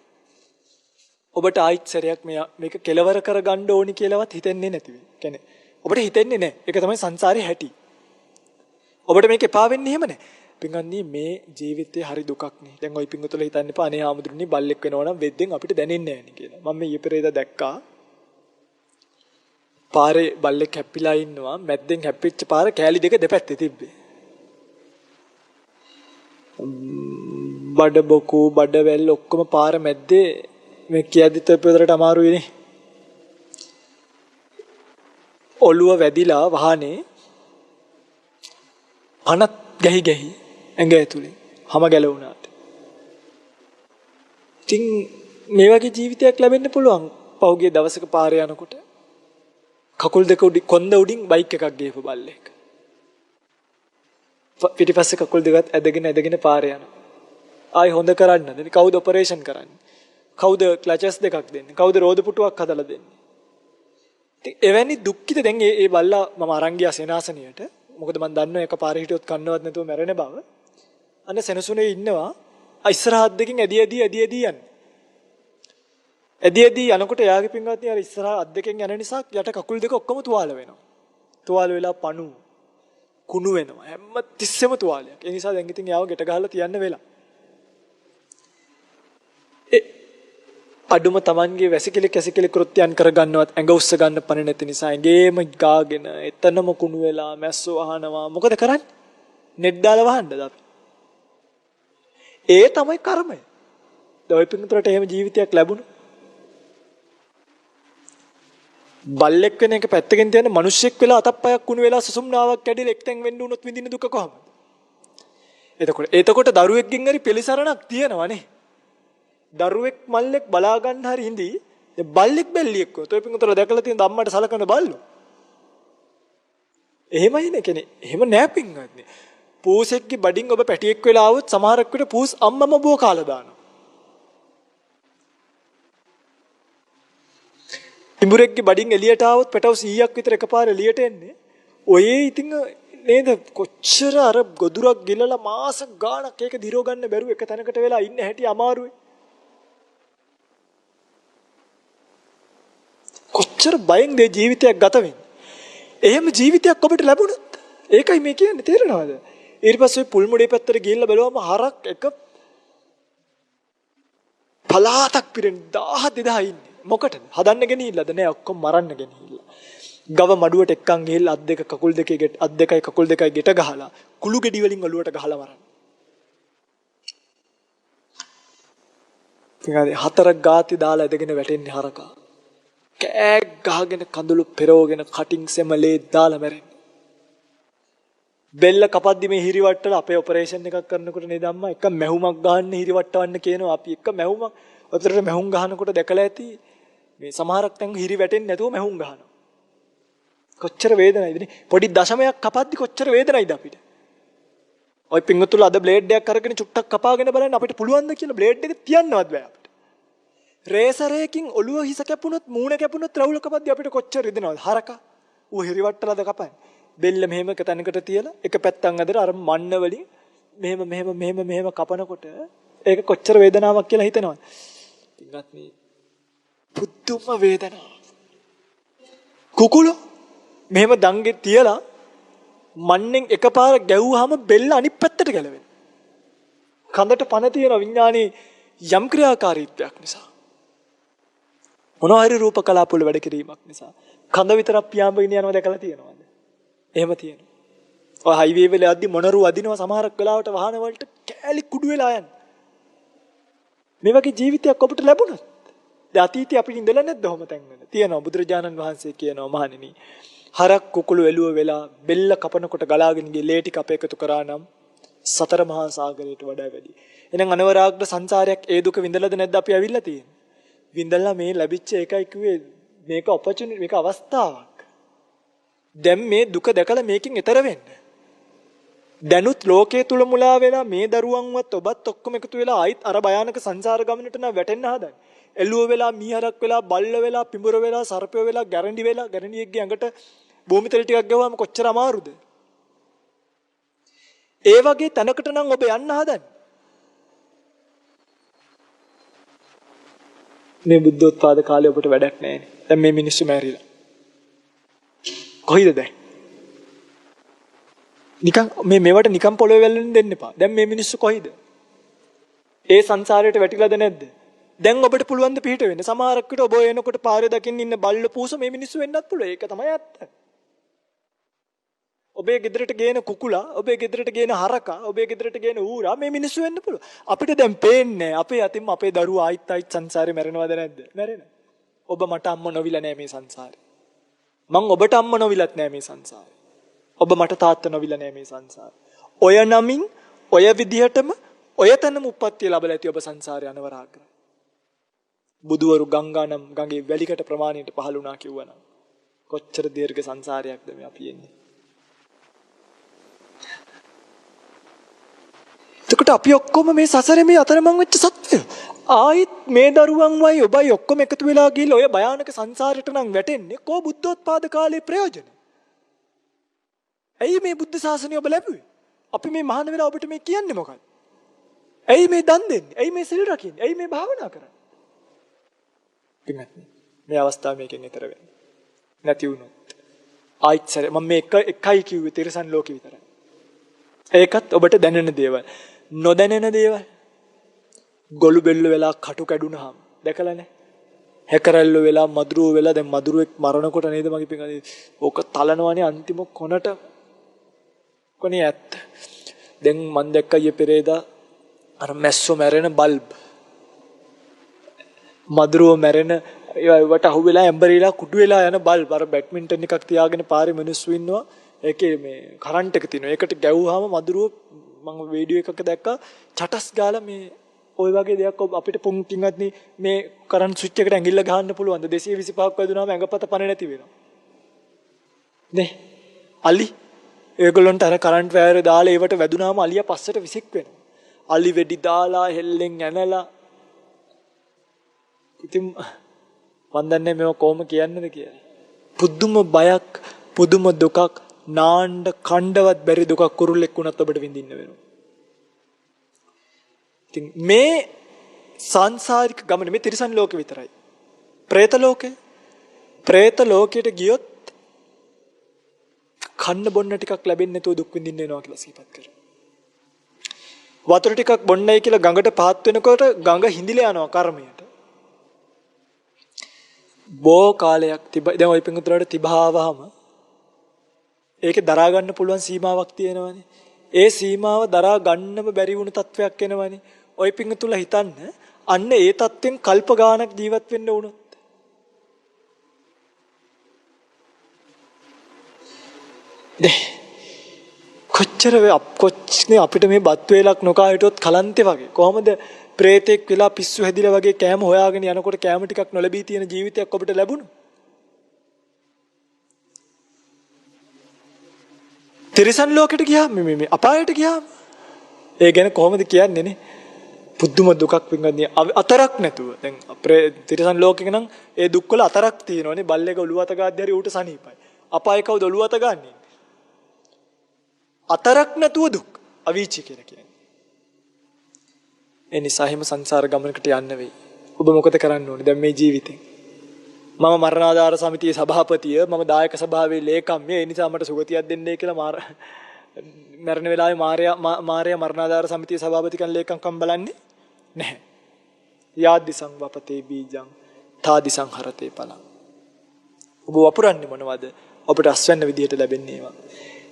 ඔබට ආයිත් සැරයක් මේක කෙලවර කරගන්න ඕනි කියලාවත් හිතෙන්නේ නැති වෙයි. කියන්නේ ඔබට හිතෙන්නේ නැහැ. ඒක තමයි සංසාරේ හැටි. ඔබට මේක එපා වෙන්නේ එහෙම නැහැ. පින්වත්නි මේ ජීවිතේ හරි දුකක් නේ. දැන් ওই පින්වතුල හිතන්න එපා අනේ ආමුදුරුනි බල්ලෙක් වෙනවා නම් වෙද්දෙන් අපිට දැනෙන්නේ නැහැ නේ කියලා. මම මේ ඊපෙරේද දැක්කා. පාරේ බල්ලෙක් හැප්පිලා ඉන්නවා. මැද්දෙන් හැප්පිච්ච පාර කෑලි දෙක දෙපැත්තේ තිබ්බේ. බඩ බොකු බඩ වැල් ඔක්කොම පාර මැද්දේ මේ කියද්දිත් පෙදරට අමාරුයි නේ. ඔළුව වැදිලා වහනේ අනත් ගැහි ඇඟ ඇතුලේ හැම ගැලවුණාට. ඉතින් මේ වගේ ජීවිතයක් ලැබෙන්න පුළුවන්. පහුගිය දවසක පාරේ යනකොට කකුල් දෙක කොන්ද උඩින් බයික් එකක් ගිහපු බල්ලෙක්. පිටිපස්සේ කකුල් දෙකත් ඇදගෙන පාරේ යනවා. ආයි හොඳ කරන්නද? කවුද ඔපරේෂන් කරන්නේ? කවුද ක්ලචස් දෙකක් දෙන්නේ? කවුද රෝද පුටුවක් හදලා දෙන්නේ? ඉතින් එවැනි දුක්ඛිත දැන් මේ බල්ලා මම අරන් ගියා සේනාසනියට. මොකද මම දන්නවා එක පාරේ හිටියොත් කන්නවත් නැතුව මැරෙන බව. අන්න සෙනසුනේ ඉන්නවා. ඉස්සරහත් දෙකින් ඇදී යන්නේ. ඇදී යනකොට යාගේ පින්වත්නි අර ඉස්සරහ අත් දෙකෙන් යන නිසා යට කකුල් දෙක ඔක්කොම තුවාල වෙනවා. තුවාල වෙලා පණු කුණු වෙනවා. හැම තිස්සෙම තුවාලයක්. ඒ නිසා දැන් ඉතින් යාව ගෙට ගහලා තියන්න වෙලා. අඩුම Tamanගේ වැසිකිලි කෘත්‍යයන් කරගන්නවත් ඇඟ උස්ස ගන්න පණ නැති නිසා ඇඟේම ගාගෙන එතනම කුණු වෙලා මැස්සෝ අහනවා. මොකද කරන්නේ? නෙට් දාලා වහන්නද අපි? ඒ තමයි කර්මය. ඔය පිටුතරට එහෙම ජීවිතයක් ලැබුණා. බල්ලෙක් වෙන එක පැත්තකින් තියන මිනිස්සෙක් වෙලා අතප්පයක් කුණු වෙලා සුසුම්නාවක් කැඩිලා එක්තෙන් වෙන්න උනොත් විඳින දුක කොහමද? එතකොට දරුවෙක්ගෙන් හරි පිළිසරණක් තියෙනවනේ. දරුවෙක් මල්ලෙක් බලා ගන්න හරි ඉඳි බල්ලෙක් බැල්ලියෙක් වුණා. ඔය පිටුතර දැකලා තියෙන අම්මට සලකන බල්ලෝ. එහෙමයිනේ කෙනේ. එහෙම නෑ පින්වත්නි. පූසෙක්ගේ බඩින් ඔබ පැටියෙක් වෙලා આવොත් සමහරක් විට පූස් අම්මම බෝ කාලා දානවා. ඉඹුරෙක්ගේ බඩින් එළියට આવොත් පැටව 100ක් විතර එකපාර එළියට එන්නේ. ඔයේ ඉතින් නේද කොච්චර අර ගොදුරක් ගිලලා මාස ගාණක් ඒක දිරව ගන්න බැරුව එක තැනකට වෙලා ඉන්න හැටි අමාරුයි. කොච්චර බයෙන් දේ ජීවිතයක් ගත වෙන්නේ. එහෙම ජීවිතයක් ඔබට ලැබුණොත් ඒකයි මේ කියන්නේ තේරෙනවද? ඊට පස්සේ පුල් මුඩේ පැත්තට ගිහිල්ලා බලුවම හරක් එක පලාතක් පිරෙන 1000 ඉන්නේ. මොකටද? හදන්න ගෙනිහිල්ලාද? නෑ ඔක්කොම මරන්න ගෙනිහිල්ලා. ගව මඩුවට එක්කන් ගිහිල්ලා අත් දෙකයි කකුල් දෙකයි ගෙට ගහලා කුළු ගෙඩි වලින් ඔලුවට ගහලා මරන්න. ඉතින් හතරක් ගාති දාලා ඇදගෙන වැටෙන්නේ හරකා. කෑ ගහගෙන කඳුළු පෙරවගෙන කටින් සෙමලේ දාලා මැරෙන්නේ. බෙල්ල කපද්දි මේ හිරිවට්ටල අපේ ඔපරේෂන් එකක් කරනකොට නේද අම්මා එක මැහුමක් ගහන්න හිරිවට්ටවන්න කියනවා අපි එක මැහුමක් ඔතරට මැහුම් ගහනකොට දැකලා ඇති මේ සමහරක් තැන් හිරි වැටෙන්නේ නැතුව මැහුම් ගහනවා. කොච්චර වේදනයිද නේ? පොඩි දශමයක් කපද්දි කොච්චර වේදනයිද අපිට? ඔය පිංගුතුල අද බ්ලේඩ් එකක් අරගෙන චුට්ටක් කපාගෙන බලන්න අපිට පුළුවන් ද කියලා බ්ලේඩ් එක තියන්නවත් බෑ අපිට. රේසරයකින් ඔළුව හිස කැපුණොත් මූණ කැපුණොත් රවුල කපද්දි අපිට කොච්චර රිදෙනවද? හරකා ඌ හිරිවට්ටලද කපන්නේ. බෙල්ල මෙහෙම එක තැනකට තියලා එක පැත්තන් අතර අර මන්න වලින් මෙහෙම කපනකොට ඒක කොච්චර වේදනාවක් කියලා හිතෙනවද? ඉතින්වත් මේ පුදුම වේදනාවක්. කුකුළු මෙහෙම දංගෙ තියලා මන්නෙන් එකපාර ගැව්වහම බෙල්ල අනිත් පැත්තට ගැලවෙන. කඳට පන තියෙන විඥානයේ යම් ක්‍රියාකාරීත්වයක් නිසා. මොනවා හරි රූප කලාපවල වැඩ කිරීමක් නිසා කඳ විතරක් පියාඹගෙන යනවා දැකලා තියෙනවද? එහෙම තියෙනවා. ඔය හයිවේ වල යද්දි මොනරු අදිනවා සමහරක් වෙලාවට වාහන වලට කෑලි කුඩු වෙලා යන. මේ වගේ ජීවිතයක් ඔබට ලැබුණොත් දැන් අතීතේ අපි ඉඳලා නැද්ද ඔහම තැන් වල? තියෙනවා බුදුරජාණන් වහන්සේ කියනවා මහණෙනි හරක් කුකුළු එළුව වෙලා බෙල්ල කපනකොට ගලාගෙන ගිය ලේ ටික අප එකතු කරා නම් සතර මහා සාගරයට වඩා වැඩි. එහෙනම් අනවරාග්‍ර සංසාරයක් ඒ දුක විඳලාද නැද්ද අපි ඇවිල්ලා තියෙන්නේ? විඳලා මේ ලැබිච්ච එකයි කිව්වේ මේක ඔපචුනිටි මේක අවස්ථාවක්. දැන් මේ දුක දැකලා මේකෙන් එතර වෙන්න. දැනුත් ලෝකයේ තුල මුලා වෙලා මේ දරුවන්වත් ඔබත් ඔක්කොම එකතු වෙලා ආයිත් අර භයානක සංසාර ගමනට නම් වැටෙන්න හදන්නේ. එළුව වෙලා මීහරක් වෙලා බල්ල වෙලා පිඹුර වෙලා සර්පය වෙලා ගැරන්ඩි වෙලා ගැරන්ඩියෙක්ගේ ඇඟට භූමිතල ටිකක් ගවම කොච්චර අමාරුද? ඒ වගේ තැනකට නම් ඔබ යන්න හදන්නේ. මේ බුද්ධෝත්පාද කාලේ ඔබට වැඩක් නැහැ. දැන් මේ මිනිස්සු මැරිලා. කොයිද දැන්? නිකන් මේවට නිකන් පොළොවේ වැල්ලෙන්න දෙන්න එපා. දැන් මේ මිනිස්සු කොයිද? ඒ සංසාරයට වැටිලාද නැද්ද? දැන් ඔබට පුළුවන් ද පිට වෙන්න? සමහරක් විට ඔබ එනකොට පාරේ දකින්න ඉන්න බල්ල පූස මේ මිනිස්සු වෙන්නත් පුළුවන්. ඒක තමයි ඇත්ත. ඔබේ ගෙදරට ගේන කුකුලා, ඔබේ ගෙදරට ගේන හරකා, ඔබේ ගෙදරට ගේන ඌරා මේ මිනිස්සු වෙන්න පුළුවන්. අපිට දැන් පේන්නේ අපේ අතින් අපේ දරුවා ආයිත් සංසාරේ මැරෙනවද නැද්ද? මැරෙනවා. ඔබ මට අම්ම නොවිලා නැහැ මේ සංසාරේ. මං ඔබට අම්ම නොවිලත් නැහැ මේ සංසාරේ. ඔබ මට තාත්තා නොවිලා නැහැ මේ සංසාරේ. ඔය නමින් ඔය විදිහටම ඔය තැනම උප්පත්තිය ලැබලා ඇති ඔබ සංසාරේ අනවරාග්‍රයි. බුදුවරු ගංගානම් ගඟේ වැලිකට ප්‍රමාණයට පහළ වුණා කිව්වනම් කොච්චර දීර්ඝ සංසාරයක්ද මේ අපි එන්නේ. එතකොට අපි ඔක්කොම මේ සසරේ මේ අතරමං වෙච්ච සත්‍යය. ආයිත් මේ දරුවන් වයි ඔබයි ඔක්කොම එකතු වෙලා ගිහලා ඔය භයානක සංසාරයට නම් වැටෙන්නේ කො බුද්ධෝත්පාද කාලේ ප්‍රයෝජන. ඇයි මේ බුද්ධ ශාසනය ඔබ ලැබුවේ? අපි මේ මහාන වෙලා ඔබට මේ කියන්නේ මොකක්ද? ඇයි මේ දන් දෙන්නේ? ඇයි මේ සිල් රකින්නේ? ඇයි මේ භාවනා කරන්නේ? පින්වත්නි මේ අවස්ථාව මේකෙන් ඈතර වෙන්න. නැති වුණොත් ආයිත් සර මම මේ එකයි කිව්වේ තිරසන් ලෝකෙ විතරයි. ඒකත් ඔබට දැනෙන දේවල්. නොදැනෙන දේවල්. ගොළු බෙල්ල වෙලා කටු කැඩුනහම දැකලා නැහැ. හැකරල්ල වෙලා මදුරුව වෙලා දැන් මදුරුවෙක් මරනකොට නේද මගේ පිංගනේ ඕක තලනවනේ අන්තිම කොනට කොනේ ඇත්ත. දැන් මම දැක්කා ඊයේ පෙරේදා අර මැස්සෝ මැරෙන බල්බ්. මදුරුව මැරෙන ඒවට අහුවෙලා ඇම්බරිලා කුඩු වෙලා යන බල්බ්. අර බැඩ්මින්ටන් එකක් තියාගෙන පාරේ මිනිස්සු ඉන්නවා. ඒකේ මේ කරන්ට් එක තියෙනවා. ඒකට ගැව්වහම මදුරුව මම වීඩියෝ එකක දැක්කා චටස් ගාලා මේ ඔය වගේ දෙයක් අපිට පුංකින්වත් මේ කරන්ට් ස්විච් එකට ඇඟිල්ල ගහන්න පුළුවන්. 225ක් වැදුනාම ඇඟපත පණ නැති වෙනවා. නේ අලි ඒගොල්ලන්ට අර කරන්ට් වයර් දාලා ඒවට වැදුනාම අලියා පස්සට විසික් වෙනවා. අලි වෙඩි දාලා හෙල්ලෙන් ඇනලා ඉතින් මන් දන්නේ මේව කොහොම කියන්නද කියලා. පුදුම බයක්, පුදුම දුකක්, නාන්න කණ්ඩවත් බැරි දුකක් කුරුල්ලෙක් වුණත් ඔබට විඳින්න වෙනවා. ඉතින් මේ සංසාරික ගමන මේ තිරිසන් ලෝකෙ විතරයි. പ്രേත ලෝකෙ. പ്രേත ලෝකයට ගියොත් කන්න බොන්න ටිකක් ලැබෙන්නේ නැතුව දුක් විඳින්න වෙනවා කියලා සිහිපත් කරනවා. වතුර ටිකක් බොන්නයි කියලා ගඟට පාත් වෙනකොට ගඟ හිඳිලා යනවා කර්මයට. බොහෝ කාලයක් දැන් ওই පිඟුතුලට තිබාවහම ඒකේ දරා ගන්න පුළුවන් සීමාවක් තියෙනවනේ. ඒ සීමාව දරා ගන්නම බැරි වුණු තත්වයක් එනවනේ. ওই පිඟුතුල හිතන්න අන්න ඒ තත්වෙන් කල්ප ගානක් ජීවත් වෙන්න වුණොත් කොච්චර අපිට මේ බත් වේලක් නොකා හිටියොත් කලන්තේ වගේ කොහොමද ප්‍රේතෙක් වෙලා පිස්සු හැදිලා වගේ කෑම හොයාගෙන යනකොට කෑම ටිකක් නොලැබී තියෙන ජීවිතයක් ඔබට ලැබුණා. තිරිසන් ලෝකෙට ගියාම මේ අපායට ගියාම ඒ ගැන කොහොමද කියන්නේ නේ? පුදුම දුකක් විඳින්නේ අතරක් නැතුව. දැන් තිරිසන් ලෝකෙක නම් ඒ දුක්වල අතරක් තියෙනවනේ. බල්ලෙක් ඔළුව අත ගාද්දි හරි ඌට සනීපයි. අපාය කවුද ඔළුව අත ගන්නේ? අතරක් නැතුව දුක් අවීචි කියලා කියන්නේ. ඒ නිසා හිම සංසාර ගමනකට යන්න වෙයි. ඔබ මොකද කරන්න ඕනේ දැන් මේ ජීවිතේ? මම මරණාධාර සමිතියේ සභාපතිය, මම දායක සභාවේ ලේකම්ය. ඒ නිසා මට සුගතියක් දෙන්නේ කියලා මරණ වෙලාවේ මාර්යා මරණාධාර සමිතියේ සභාපතිකම් ලේකම්කම් බලන්නේ නැහැ. යාදිසං වපතේ බීජං තාදිසං හරතේ පලං. ඔබ වපුරන්නේ මොනවද? ඔබට අස්වැන්න විදියට ලැබෙන්නේ ඒවා.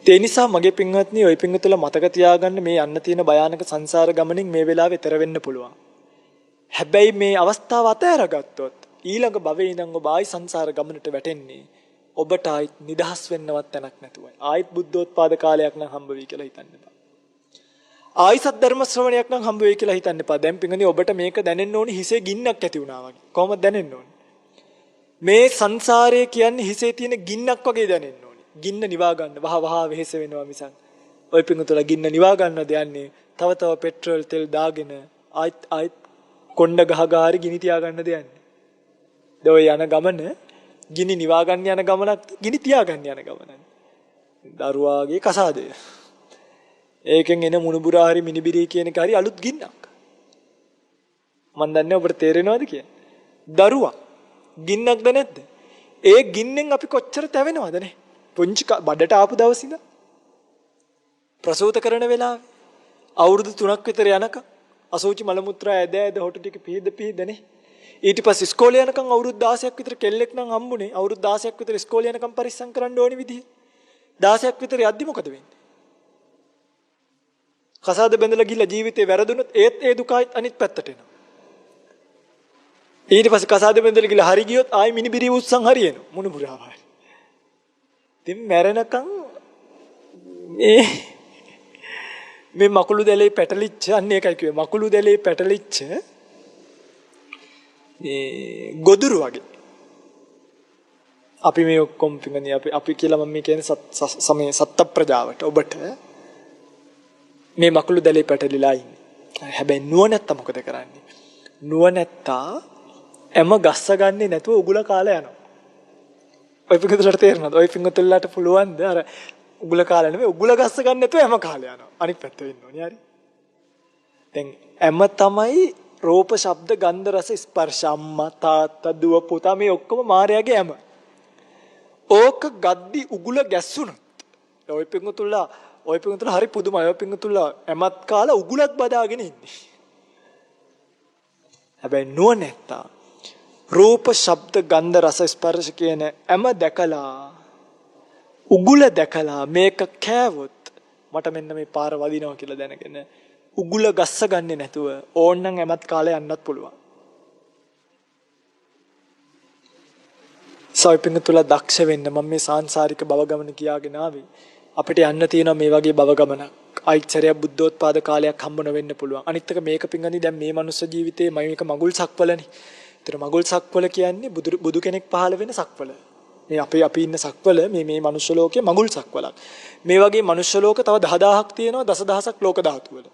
ඒ නිසා මගේ පින්වත්නි, ওই පින්වතුන්ලා මතක තියාගන්න මේ යන්න තියෙන භයානක සංසාර ගමනින් මේ වෙලාවේ ඈතර වෙන්න පුළුවන්. හැබැයි මේ අවස්ථාව අතහැරගත්තොත් ඊළඟ භවයේ ඉඳන් ඔබ ආයි සංසාර ගමනට වැටෙන්නේ ඔබට ආයිත් නිදහස් වෙන්නවත් තැනක් නැතුවයි. ආයිත් බුද්ධෝත්පාද කාලයක් නම් හම්බ වෙයි කියලා හිතන්න එපා. ආයිත් ධර්ම ශ්‍රවණයක් නම් හම්බ වෙයි කියලා හිතන්න එපා. දැන් පින්වත්නි ඔබට මේක දැනෙන්න ඕනි හිසේ ගින්නක් ඇති වුණා වගේ. කොහොමද දැනෙන්න ඕනි? මේ සංසාරය කියන්නේ හිසේ තියෙන ගින්නක් වගේ දැනෙන්න ඕනි. ගින්න නිවා ගන්න වහ වෙහෙස වෙනවා මිසක් ඔය පිඟුතුලා ගින්න නිවා ගන්නවද යන්නේ තව තව පෙට්‍රල් තෙල් දාගෙන ආයිත් කොණ්ඩ ගහගාරි ගිනි තියා ගන්නද යන්නේ. දැන් ඔය යන ගමන ගිනි නිවා ගන්න යන ගමනක් ගිනි තියා ගන්න යන ගමනක්. දරුවාගේ කසාදය. ඒකෙන් එන මුණුබුරා හරි මිනිබිරි කියන එක හරි අලුත් ගින්නක්. මන් දන්නේ ඔබට තේරෙනවද කියලා. දරුවා ගින්නක්ද නැද්ද? ඒ ගින්නෙන් අපි කොච්චර තැවෙනවද නේ? පුංචි බඩට ආපු දවස් ඉඳන් ප්‍රසූත කරන වෙලාවේ අවුරුදු 3ක් විතර යනකම් අසෝචි මල මුත්‍රා ඇද හොටු ටික පිහිදනේ. ඊට පස්සේ ඉස්කෝලේ යනකම් අවුරුදු 16ක් විතර කෙල්ලෙක් නම් හම්බුනේ. අවුරුදු 16ක් විතර ඉස්කෝලේ යනකම් පරිස්සම් කරන්න ඕනේ විදිහ. 16ක් විතර යද්දි මොකද වෙන්නේ? කසාද බැඳලා ගිහලා ජීවිතේ වැරදුනොත් ඒත් ඒ දුකයි අනිත් පැත්තට එනවා. ඊට පස්සේ කසාද බැඳලා ගිහලා හරි ගියොත් ආයි මිනිබිරි උස්සන් හරියනවා මුණුබුරාවයි. ඉතින් මැරෙනකම් මේ මකුළු දැලේ පැටලිච්ච අන්න ඒකයි කිව්වේ මකුළු දැලේ පැටලිච්ච ගොදුරු වගේ. අපි මේ ඔක්කොම පිඟන්නේ අපි කියලා මම කියන්නේ සමේ සත්ත්ව ප්‍රජාවට ඔබට මේ මකුළු දැලේ පැටලිලා ඉන්නේ. හැබැයි නුවණැත්තා මොකද කරන්නේ? නුවණැත්තා එම ගස්ස ගන්නේ නැතුව උගුල කාලා යනවා. ඔය පිඟුතුලට තේරෙනවද? ඔය පිඟුතුලට පුළුවන්ද අර උගුල කාලා නෙමෙයි උගුල ගස්ස ගන්න නැතුව එම කාලා යනවා. අනිත් පැත්ත වෙන්න ඕනේ හරි. දැන් එම තමයි රූප, ශබ්ද, ගන්ධ, රස, ස්පර්ශ අම්මා, තාත්තා, දුව, පුතා මේ ඔක්කොම මායාවේ එම. ඕක ගද්දි උගුල ගැස්සුණොත් ඔය පිඟුතුලා හරි පුදුමයි. ඔය පිඟුතුලා එමත් කාලා උගුලත් බදාගෙන ඉන්නේ. හැබැයි නුවණැත්තා රූප, ශබ්ද, ගන්ධ, රස, ස්පර්ශ කියන හැම දැකලා උගුල දැකලා මේක කෑවොත් මට මෙන්න මේ පාර වදිනවා කියලා දැනගෙන උගුල ගස්ස ගන්නේ නැතුව ඕන්නම් හැමත් කාලේ යන්නත් පුළුවන්. සයිපින් තුල දක්ෂ වෙන්න මම මේ සාංශාරික භව ගමන කියාගෙන ආවේ. අපිට යන්න තියෙනවා මේ වගේ භව ගමනක්. ආයිචරය බුද්ධෝත්පාද කාලයක් හම්බ නොවෙන්න පුළුවන්. අනිත් එක මේක පිංගනි දැන් මේ මනුස්ස ජීවිතේ මම මේක මගුල් සක්වලනේ. ඒතර මගුල් සක්වල කියන්නේ බුදු කෙනෙක් පහළ වෙන සක්වල. මේ අපි ඉන්න සක්වල මේ මනුෂ්‍ය ලෝකයේ මගුල් සක්වලක්. මේ වගේ මනුෂ්‍ය ලෝක තව 10000ක් තියෙනවා දසදහසක් ලෝක ධාතු වල.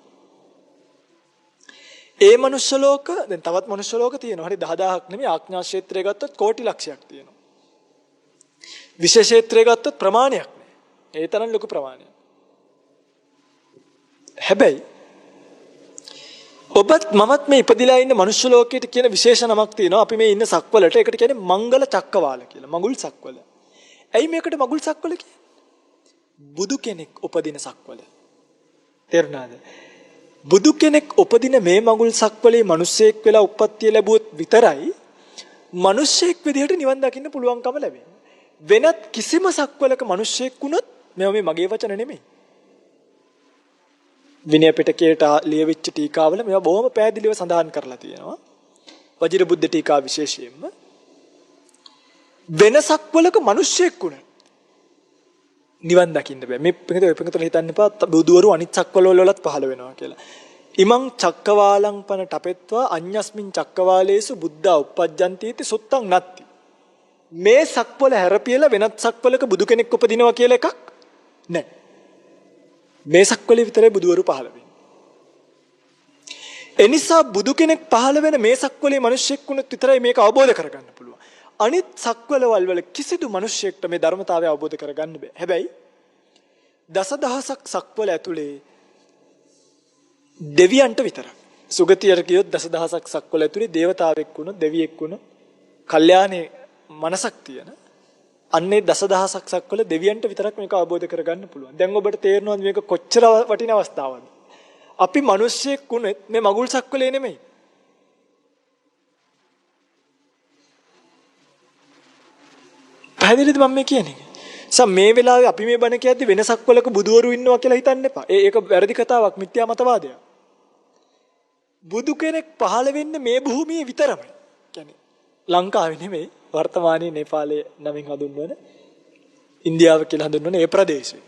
ඒ මනුෂ්‍ය ලෝක දැන් තවත් මනුෂ්‍ය ලෝක තියෙනවා. හරි 10000ක් නෙමෙයි ආඥා ක්ෂේත්‍රය ගත්තොත් කෝටි ලක්ෂයක් තියෙනවා. විශේෂ ක්ෂේත්‍රය ගත්තොත් ප්‍රමාණයක් නෑ. ඒ තරම් ලොකු ප්‍රමාණයක්. හැබැයි ඔබත් මමත් මේ ඉපදිලා ඉන්න මනුෂ්‍ය ලෝකයට කියන විශේෂ නමක් තියෙනවා. අපි මේ ඉන්න සක්වලට ඒකට කියන්නේ මංගල චක්කවාල කියලා. මගුල් සක්වල. ඇයි මේකට මගුල් සක්වල කියන්නේ? බුදු කෙනෙක් උපදින සක්වල. තේරුණාද? බුදු කෙනෙක් උපදින මේ මඟුල් සක්වලේ මිනිස්සෙක් වෙලා උප්පත්තිය ලැබුවොත් විතරයි මිනිස්සෙක් විදිහට නිවන් දකින්න පුළුවන්කම ලැබෙන්නේ. වෙනත් කිසිම සක්වලක මිනිස්සෙක් වුණොත් මේ මගේ වචන නෙමෙයි. විනය පිටකයට ලියවිච්ච ටීකාවල මේවා බොහොම පැහැදිලිව සඳහන් කරලා තියෙනවා. වජිර බුද්ධ ටීකා විශේෂයෙන්ම වෙනසක් වලක මිනිස්සෙක් වුණා නිවන් දකින්න බෑ. මේ පිටකතල හිතන්න එපා බුදුවරු අනිත් සක්වල වලත් පහළ වෙනවා කියලා. ඉමං චක්කවාලං පන ටපෙත්වා අඤ්ඤස්මින් චක්කවාලේසු බුද්ධා උප්පජ්ජන්ති සුත්තං නත්ති. මේ සක්වල හැරපියලා වෙනත් සක්වලක බුදු කෙනෙක් උපදිනවා කියලා එකක් නැහැ. මේ සක්වලේ විතරයි බුදුවරු පහළ වෙන්නේ. එනිසා බුදු කෙනෙක් පහළ වෙන මේ සක්වලේ මිනිස්සෙක් වුණොත් විතරයි මේක අවබෝධ කරගන්න පුළුවන්. අනිත් සක්වලවල් වල කිසිදු මිනිස්සෙක්ට මේ ධර්මතාවය අවබෝධ කරගන්න බෑ. හැබැයි දසදහසක් සක්වල ඇතුලේ දෙවියන්ට විතරක්. සුගතියට ගියොත් දසදහසක් සක්වල ඇතුලේ දේවතාවෙක් වුණොත් දෙවියෙක් වුණොත් කල්යාණේ මනසක් තියෙන අන්නේ දසදහසක් සක්වල දෙවියන්ට විතරක් මේක අවබෝධ කරගන්න පුළුවන්. දැන් ඔබට තේරෙනවද මේක කොච්චර වටින අවස්ථාවක්ද? අපි මිනිස්සෙක් වුණෙත් මේ මගුල් සක්වලේ නෙමෙයි. පැහැදිලිද මම මේ කියන්නේ? මේ වෙලාවේ අපි මේ බණ කියද්දි වෙන සක්වලක බුදුවරු ඉන්නවා කියලා හිතන්න එපා. ඒක වැරදි කතාවක්, මිත්‍යා මතවාදයක්. බුදු කෙනෙක් පහළ වෙන්නේ මේ භූමියේ විතරමයි. කියන්නේ ලංකාවේ නෙමෙයි, වර්තමානයේ නේපාලයේ නමින් හඳුන්වන ඉන්දියාව කියලා හඳුන්වන ඒ ප්‍රදේශය.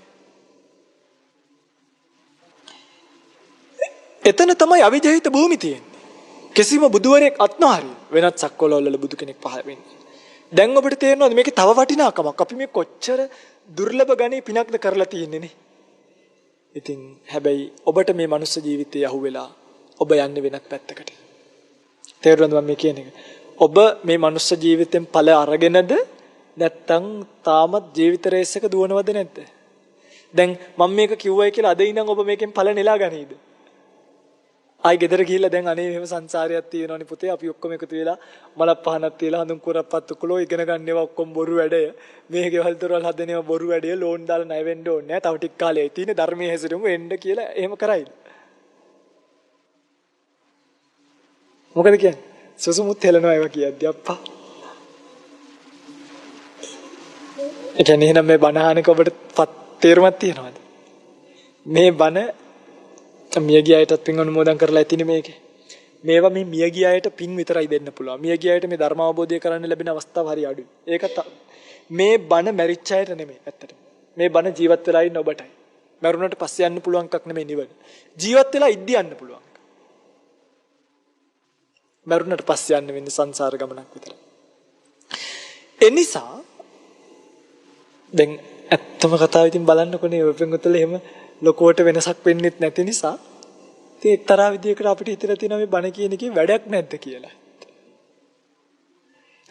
එතන තමයි අවිජහිත භූමි තියෙන්නේ. කිසිම බුදුවරයෙක් අත්නහරිය වෙනත් සක්වල වල බුදු කෙනෙක් පහළ වෙන්නේ. දැන් ඔබට තේරෙනවද මේකේ තව වටිනාකමක්? අපි මේ කොච්චර දුර්ලභ ගණේ පිනක්ද කරලා තියෙන්නේ නේ. ඉතින් හැබැයි ඔබට මේ මනුස්ස ජීවිතේ අහුවෙලා ඔබ යන්නේ වෙනත් පැත්තකට. තේරුණාද මම මේ කියන එක? ඔබ මේ මනුස්ස ජීවිතෙන් ඵල අරගෙනද නැත්තම් තාමත් ජීවිත රේස් එක දුවනවද නැද්ද? දැන් මම මේක කිව්වයි කියලා අද ඉඳන් ඔබ මේකෙන් ඵල නෙලා ගනීද? ආයි ගෙදර ගිහිල්ලා දැන් අනේ මෙහෙම සංසාරයක් තියෙනවනේ පුතේ අපි ඔක්කොම එකතු වෙලා මලක් පහනක් තියලා හඳුන් කුරප්පත් කුලෝ ඉගෙන ගන්නවා ඔක්කොම බොරු වැඩය. මේ ගෙවල් දොරවල් හදනවා බොරු වැඩය. ලෝන් දාලා ණය වෙන්න ඕනේ නැහැ. තව ටික කාලෙයි තියෙන ධර්මයේ හැසිරෙමු එන්න කියලා එහෙම කරයිද? මොකද කියන්නේ? සුසුමුත් හෙලනවා ඒවා කියද්දි අප්පා. ඒ කියන්නේ එහෙනම් මේ බණ අහනක ඔබට තේරුමක් තියෙනවද? මේ බණ මියගිය අයටත් පින් අනුමෝදන් කරලා ඇතිනේ මේකේ. මේවා මේ මියගිය අයට පින් විතරයි දෙන්න පුළුවන්. මියගිය අයට මේ ධර්ම අවබෝධය කරන්න ලැබෙන අවස්ථාව හරි අඩුයි. ඒකත් මේ බණ මැරිච්ච අයට නෙමෙයි ඇත්තට. මේ බණ ජීවත් වෙලා ඉන්න ඔබටයි. මරුණට පස්සේ යන්න පුළුවන් එකක් නෙමෙයි නිවන. ජීවත් වෙලා ඉද්දි යන්න පුළුවන්. මරුණට පස්සේ යන්න වෙන්නේ සංසාර ගමනක් විතරයි. ඒ නිසා දැන් ඇත්තම කතාව ඉතින් බලන්නකොනේ ඔය පෙන්ගොතල එහෙම ලොකුවට වෙනසක් වෙන්නේ නැති නිසා ඉතින් එක්තරා විදියකට අපිට හිතලා තියෙනවා මේ බණ කියන එකේ වැඩක් නැද්ද කියලා.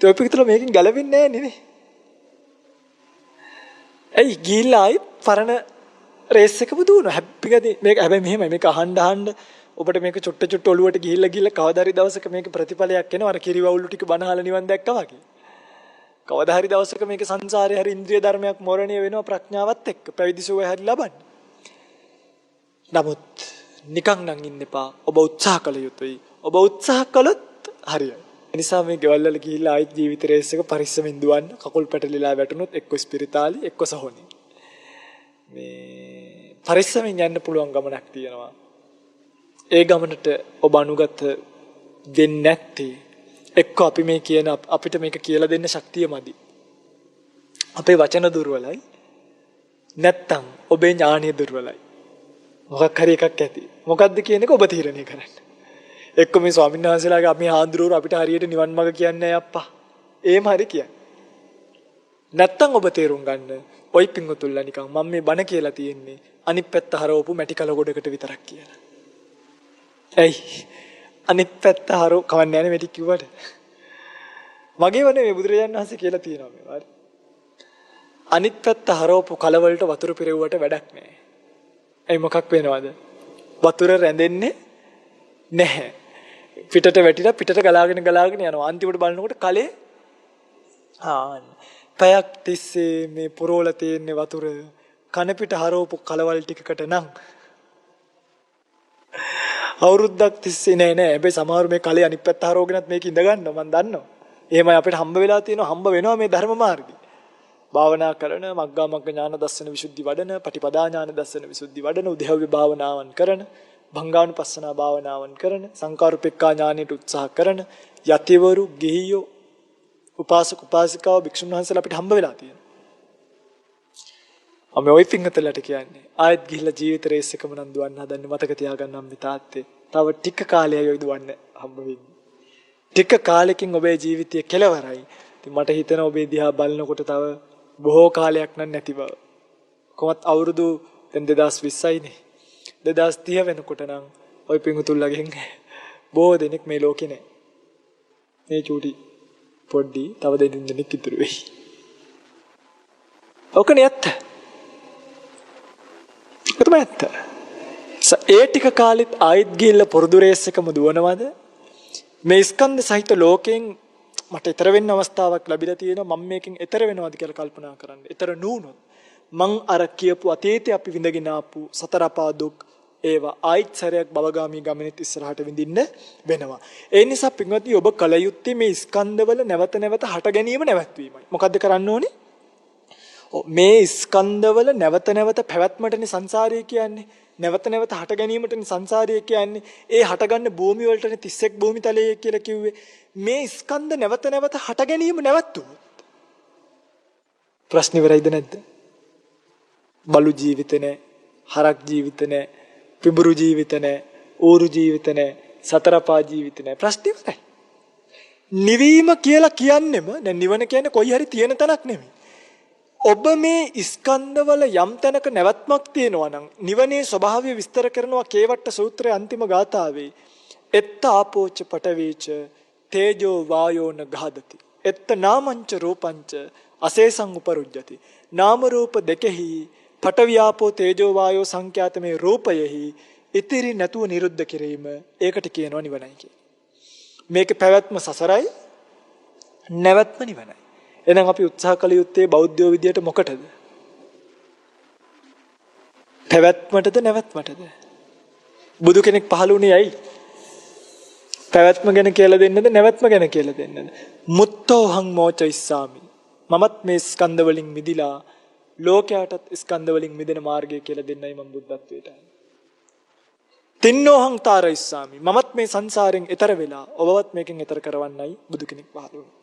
ඒ ඔය පිටතල මේකෙන් ගැලවෙන්නේ නැහැ නේ. ඇයි ගිහිල්ලා ආයි පරණ රේස් එකම දුවනවා. හැප්පිගදී මේක හැබැයි මෙහෙමයි මේක අහන්න ඔබට මේක චොට්ට ඔලුවට ගිහිල්ලා කවදා හරි දවසක මේක ප්‍රතිඵලයක් එනවා. අර කිරිවවුලු ටික බනහලා නිවන් දැක්කා වගේ. කවදා හරි දවසක මේක සංසාරේ හරි ඉන්ද්‍රිය ධර්මයක් මෝරණය වෙනවා ප්‍රඥාවත් එක්ක. පැවිදි සුවය හරි ලබන්නේ. නමුත් නිකන් නම් ඉන්න එපා. ඔබ උත්සාහ කළ යුතුයි. ඔබ උත්සාහ කළොත් හරියයි. ඒ නිසා මේ ගෙවල් වල ගිහිල්ලා ආයෙත් ජීවිත රේස් එක පරිස්සමින් දුවන්න. කකුල් පැටලිලා වැටුනොත් එක්ක ස්පිරිතාලි එක්ක සහෝනි. මේ පරිස්සමින් යන්න පුළුවන් ගමනක් තියෙනවා. ඒ ගමනට ඔබ අනුගත වෙන්නේ නැත්තේ එක්ක අපි මේ කියන අපිට මේක කියලා දෙන්න ශක්තිය මදි. අපේ වචන දුර්වලයි. නැත්තම් ඔබේ ඥානීය දුර්වලයි. මොකක් හරි එකක් ඇති. මොකද්ද කියන එක ඔබ තීරණය කරන්න. එක්ක මේ ස්වාමීන් වහන්සේලාගේ අපි හාමුදුරුවෝ අපිට හරියට නිවන් මඟ කියන්නේ නැහැ අප්පා. එහෙම හරි කියන්නේ. නැත්තම් ඔබ තේරුම් ගන්න. ඔයි පිංගුතුල්ලා නිකන් මම මේ බණ කියලා තියෙන්නේ අනිත් පැත්ත හරවපු මැටි කල ගොඩකට විතරක් කියලා. ඇයි? අනිත් පැත්ත හරව කවන්නේ නැහැ මැටි කිව්වට. මගේ වනේ මේ බුදුරජාණන් වහන්සේ කියලා තියෙනවා මේවා. අනිත් පැත්ත හරවපු කල වලට වතුර පිරෙව්වට වැඩක් නැහැ. ඒ මොකක් වෙනවද? වතුර රැඳෙන්නේ නැහැ. පිටට වැටිලා පිටට ගලාගෙන යනවා. අන්තිමට බලනකොට කලේ පැයක් තිස්සේ මේ පුරවල තියෙන වතුර කන පිට හරවපු කලවල් ටිකකට නම් අවුරුද්දක් තිස්සේ නෑ. හැබැයි සමහර මේ කලේ අනිත් පැත්ත හරවගෙනත් මේක ඉඳ ගන්නවා මම දන්නවා. එහෙමයි අපිට හම්බ වෙලා තියෙනවා, හම්බ වෙනවා මේ ධර්ම මාර්ගය. භාවනා කරන, මග්ගා මග්ග ඥාන දර්ශන විසුද්ධි වඩන, පටිපදා ඥාන දර්ශන විසුද්ධි වඩන, උද්‍යව්‍ය භාවනාවන් කරන, භංගානුපස්සනා භාවනාවන් කරන, සංකාරුපෙක්ඛා ඥානෙට උත්සාහ කරන යතිවරු, ගිහියෝ, උපාසක උපාසිකාව, භික්ෂුන් වහන්සේලා අපිට හම්බ වෙලා තියෙනවා. අපි ওই පිංගතලට කියන්නේ ආයෙත් ගිහිල්ලා ජීවිත රේස් එකම නම් දුවන්න හදන්නේ. මතක තියාගන්න අම්මේ තාත්තේ. තව ටික කාලයයි ඔය දුවන්න හම්බ වෙන්නේ. ටික කාලෙකින් ඔබේ ජීවිතය කෙලවරයි. ඉතින් මට හිතෙනවා ඔබේ දිහා බලනකොට තව බොහෝ කාලයක් නැති බව. කොහොමත් අවුරුදු දැන් 2020යිනේ. 2030 වෙනකොට නම් ওই පිංගුතුල්ලගෙන් බොහෝ දෙනෙක් මේ ලෝකේ නැහැ. මේ චූටි පොඩ්ඩි තව දෙන්නෙක් ඉතුරු වෙයි. ඔකනේ ඇත්ත. ඒ ටික කාලෙත් ආයෙත් ගිහිල්ලා පොරොදු රේස් එකම දුවනවද? මේ ස්කන්ධ සහිත ලෝකයෙන් මට ඈතර වෙන්න අවස්ථාවක් ලැබිලා තියෙනවා. මම මේකෙන් ඈතර වෙනවද කියලා කල්පනා කරන්න. ඈතර නුනොත් මං අර කියපු අතීතේ අපි විඳගෙන ආපු සතර අපා දුක් ඒවා ආයිත් සැරයක් භවගාමී ගමනෙත් ඉස්සරහට විඳින්න වෙනවා. ඒ නිසා පින්වත්නි ඔබ කල යුත්තේ මේ ස්කන්ධවල නැවත නැවත හට ගැනීම නැවැත්වීමයි. මොකද්ද කරන්න ඕනේ? මේ ස්කන්ධවල නැවත නැවත පැවැත්මටනේ සංසාරය කියන්නේ. නැවත නැවත හට ගැනීමටනේ සංසාරය කියන්නේ. ඒ හටගන්න භූමිය වලටනේ 31 භූමි තලයේ කියලා කිව්වේ. මේ ස්කන්ධ නැවත නැවත හට ගැනීම නැවතුනොත් ප්‍රශ්න ඉවරයිද නැද්ද? බලු ජීවිත නැහැ, හරක් ජීවිත නැහැ, පිඹුරු ජීවිත නැහැ, ඌරු ජීවිත නැහැ, සතරපා ජීවිත නැහැ. ප්‍රශ්න ඉවරයි. නිවීම කියලා කියන්නෙම දැන් නිවන කියන්නේ කොයි හරි තියෙන තැනක් නෙමෙයි. ඔබ මේ ස්කන්ධවල යම් තැනක නැවැත්මක් තියෙනවා නම් නිවනේ ස්වභාවය විස්තර කරනවා කේවට්ට සූත්‍රයේ අන්තිම ගාථාවේ එත්ත ආපෝච පටවේච තේජෝ වායෝන ගහදති එත්ත නාමංච රූපංච අසේසං උපරුජ්ජති නාම රූප දෙකෙහි පටවියාපෝ තේජෝ වායෝ සංඛ්‍යාත මේ රූපයෙහි ඉතිරි නැතුව නිරුද්ධ කිරීම ඒකට කියනවා නිවනයි කියලා. මේක පැවැත්ම සසරයි නැවැත්ම නිවනයි. එහෙනම් අපි උත්සාහ කළ යුත්තේ බෞද්ධයෝ විදියට මොකටද? පැවැත්මටද නැවැත්මටද? බුදු කෙනෙක් පහළ වුණේ ඇයි? පැවැත්ම ගැන කියලා දෙන්නද නැවැත්ම ගැන කියලා දෙන්නද? මුත්තෝහං මෝචයිස්සාමි. මමත් මේ ස්කන්ධ වලින් මිදිලා ලෝකයටත් ස්කන්ධ වලින් මිදෙන මාර්ගය කියලා දෙන්නයි මම බුද්ධත්වයට ආවේ. තින්නෝහං තාරයිස්සාමි. මමත් මේ සංසාරයෙන් එතර වෙලා ඔබවත් මේකෙන් එතර කරවන්නයි බුදු කෙනෙක් පහළ වුණේ.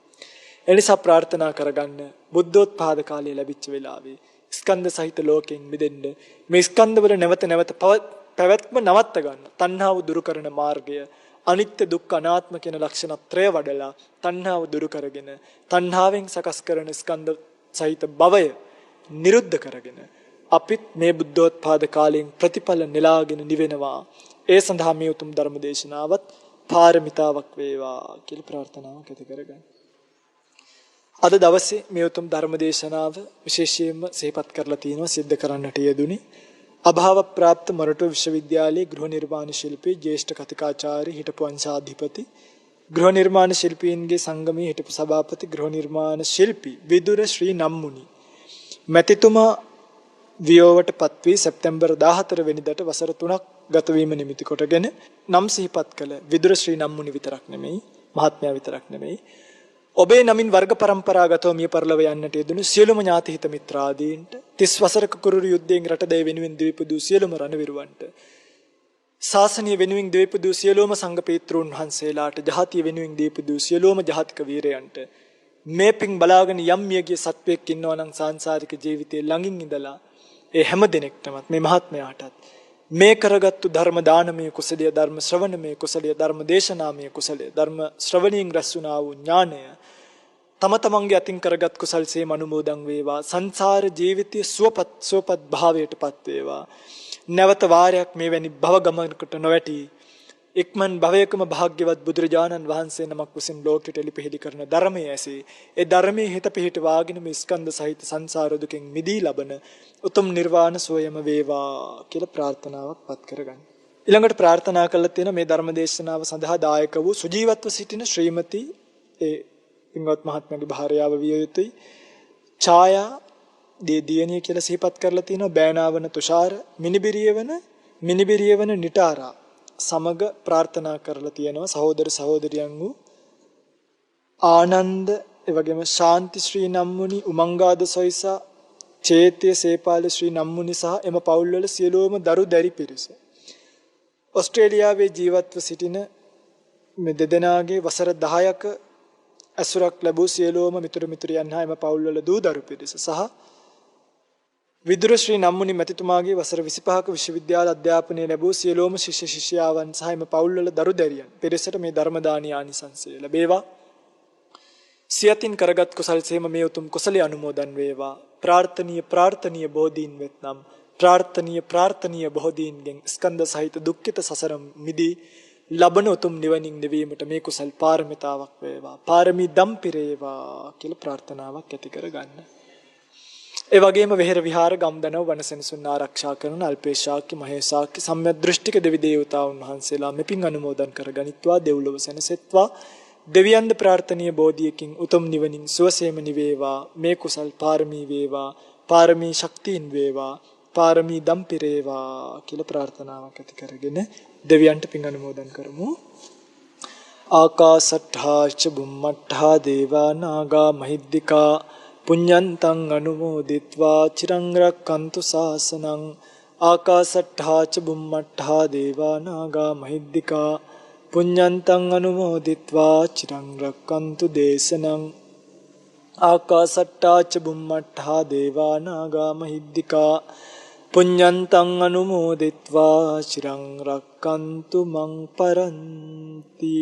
එනිසා ප්‍රාර්ථනා කරගන්න බුද්ධෝත්පාද කාලයේ ලැබිච්ච වෙලාවේ ස්කන්ධ සහිත ලෝකයෙන් මිදෙන්න මේ ස්කන්ධ වල නැවත නැවත පැවැත්ම නවත්ත ගන්න. තණ්හාව දුරු කරන මාර්ගය අනිත්‍ය දුක්ඛ අනාත්ම කියන ලක්ෂණ ත්‍රය වඩලා තණ්හාව දුරු කරගෙන තණ්හාවෙන් සකස් කරන ස්කන්ධ සහිත භවය නිරුද්ධ කරගෙන අපිත් මේ බුද්ධෝත්පාද කාලයෙන් ප්‍රතිඵල නෙලාගෙන නිවෙනවා. ඒ සඳහා මේ උතුම් ධර්ම දේශනාවත් පාරමිතාවක් වේවා කියලා ප්‍රාර්ථනාවක් ඇති කරගන්න. අද දවසේ මේ උතුම් ධර්ම දේශනාව විශේෂයෙන්ම සිහිපත් කරලා තියෙනවා සිද්ධ කරන්නට යෙදුනේ අභාව ප්‍රාප්ත මොරටුව විශ්වවිද්‍යාලයේ ගෘහ නිර්මාණ ශිල්පී ජ්‍යෙෂ්ඨ කතිකාචාර්ය හිටපු අංශාධිපති ගෘහ නිර්මාණ ශිල්පීන්ගේ සංගමයේ හිටපු සභාපති ගෘහ නිර්මාණ ශිල්පී විදුර ශ්‍රී නම්මුනි මැතිතුමා වියෝවට පත් වී සැප්තැම්බර් 14 වෙනිදාට වසර 3ක් ගත වීම නිමිති කොටගෙන නම් සිහිපත් කළ විදුර ශ්‍රී නම්මුනි විතරක් නෙමෙයි මහත්මයා විතරක් නෙමෙයි ඔබේ නමින් වර්ග પરම්පරාගතව මිය පරලොව යන්නට යෙදුණු සියලුම ඥාති හිත මිත්‍රාදීන්ට 30 වසරක කුරුරු යුද්ධයෙන් රට දය වෙනුවෙන් දීපදු සියලුම රණවිරුවන්ට ශාසනීය වෙනුවෙන් දීපදු සියලුම සංඝ පීත්‍රුන් වහන්සේලාට ජාතිය වෙනුවෙන් දීපදු සියලුම ජාතික වීරයන්ට මේ පිං බලාගෙන යම් මියගිය සත්වයක් ඉන්නවා නම් සාංශාරික ජීවිතයේ ළඟින් ඉඳලා ඒ හැම දිනෙකටමත් මේ මහත්මයාටත් මේ කරගත්තු ධර්ම දානමය කුසලයේ ධර්ම ශ්‍රවණමය කුසලයේ ධර්ම දේශනාමය කුසලයේ ධර්ම ශ්‍රවණියෙන් රැස් වුණා වූ ඥානය තම තමන්ගේ අතින් කරගත් කුසල්සේ අනුමෝදන් වේවා. සංසාර ජීවිතයේ සුවපත් භාවයටපත් වේවා. නැවත වාරයක් මේ වැනි භව ගමනකට නොවැටි ඉක්මන් භවයකම භාග්‍යවත් බුදුරජාණන් වහන්සේ නමක් විසින් ලෝකෙට එළිපෙහෙළි කරන ධර්මයේ ඇසේ ඒ ධර්මයේ හිත පිහිට වාගෙන මේ ස්කන්ධ සහිත සංසාර දුකෙන් මිදී ලබන උතුම් නිර්වාණ සෝයම වේවා කියලා ප්‍රාර්ථනාවක් පත් කරගන්න. ඊළඟට ප්‍රාර්ථනා කළා තියෙන මේ ධර්ම දේශනාව සඳහා දායක වූ සුජීවත්ව සිටින ශ්‍රීමති ඒ පින්වත් මහත්මයාගේ භාර්යාව විය යුතුයි. ඡායා දියණිය කියලා සිහිපත් කරලා තිනවා. බෑනාවන තුෂාර මිනිබිරියවන නිටාරා සමග ප්‍රාර්ථනා කරලා තියෙනවා. සහෝදර සහෝදරියන් වූ ආනන්ද එවැගේම ශාන්ති ශ්‍රී නම්මුනි උමංගාද සොයිසා චේත්‍ය සේපාල ශ්‍රී නම්මුනි සහ එම පවුල්වල සියලුම දරු දැරි පිරිස. ඕස්ට්‍රේලියාවේ ජීවත්ව සිටින මේ දෙදෙනාගේ වසර 10ක ඇසුරක් ලැබූ සියලුම මිතුරු මිතුරියන් හා එම පවුල්වල දූ දරු පිරිස සහ විදුර ශ්‍රී නම්මුනි මැතිතුමාගේ වසර 25ක විශ්වවිද්‍යාල අධ්‍යාපනය ලැබූ සියලුම ශිෂ්‍ය ශිෂ්‍යාවන් සහ එම පවුල්වල දරු දැරියන් පිරිසට මේ ධර්ම දානීය ආනිසංසය ලැබේවා. සියතින් කරගත් කුසල් සේම මේ උතුම් කුසලයේ අනුමෝදන් වේවා. ප්‍රාර්ථනීය බෝධීන් වෙත්නම් ප්‍රාර්ථනීය බෝධීන්ගෙන් ස්කන්ධ සහිත දුක්ඛිත සසර මිදී ලබන උතුම් නිවනින් නිවීමට මේ කුසල් පාරමිතාවක් වේවා. පාරමී දම් පිරේවා කියලා ප්‍රාර්ථනාවක් ඇති කරගන්න. ඒ වගේම වෙහෙර විහාර ගම්දනව වනසෙනසුන් ආරක්ෂා කරන අල්පේශාක්‍ය මහේශාක්‍ය සම්‍යක් දෘෂ්ටික දෙවි දේවතාවුන් වහන්සේලා මෙපින් අනුමෝදන් කරගනිත්වා. දෙව්ලොව සැනසෙත්වා. දෙවියන්ද ප්‍රාර්ථනීය බෝධියකින් උතුම් නිවනින් සුවසේම නිවේවා. මේ කුසල් පාරමී වේවා. පාරමී ශක්තියින් වේවා. පාරමී දම් පිරේවා කියලා ප්‍රාර්ථනාවක් ඇති කරගෙන දෙවියන්ට පින් අනුමෝදන් කරමු. ආකාසට්ඨා ච බුම්මට්ඨා දේවා නාග මහිද්దికා පුඤ්ඤන්තං අනුමෝදිත්වා චිරං රක්칸තු ශාසනං. ආකාසට්ඨා ච බුම්මට්ඨා දේවා නාග මහිද්దికා පුඤ්ඤන්තං අනුමෝදිත්වා චිරං රක්칸තු දේශනං. ආකාසට්ඨා ච බුම්මට්ඨා දේවා නාග මහිද්దికා පුඤ්ඤන්තං අනුමෝදිත්වා චිරං රක්칸තු මං පරන්ති.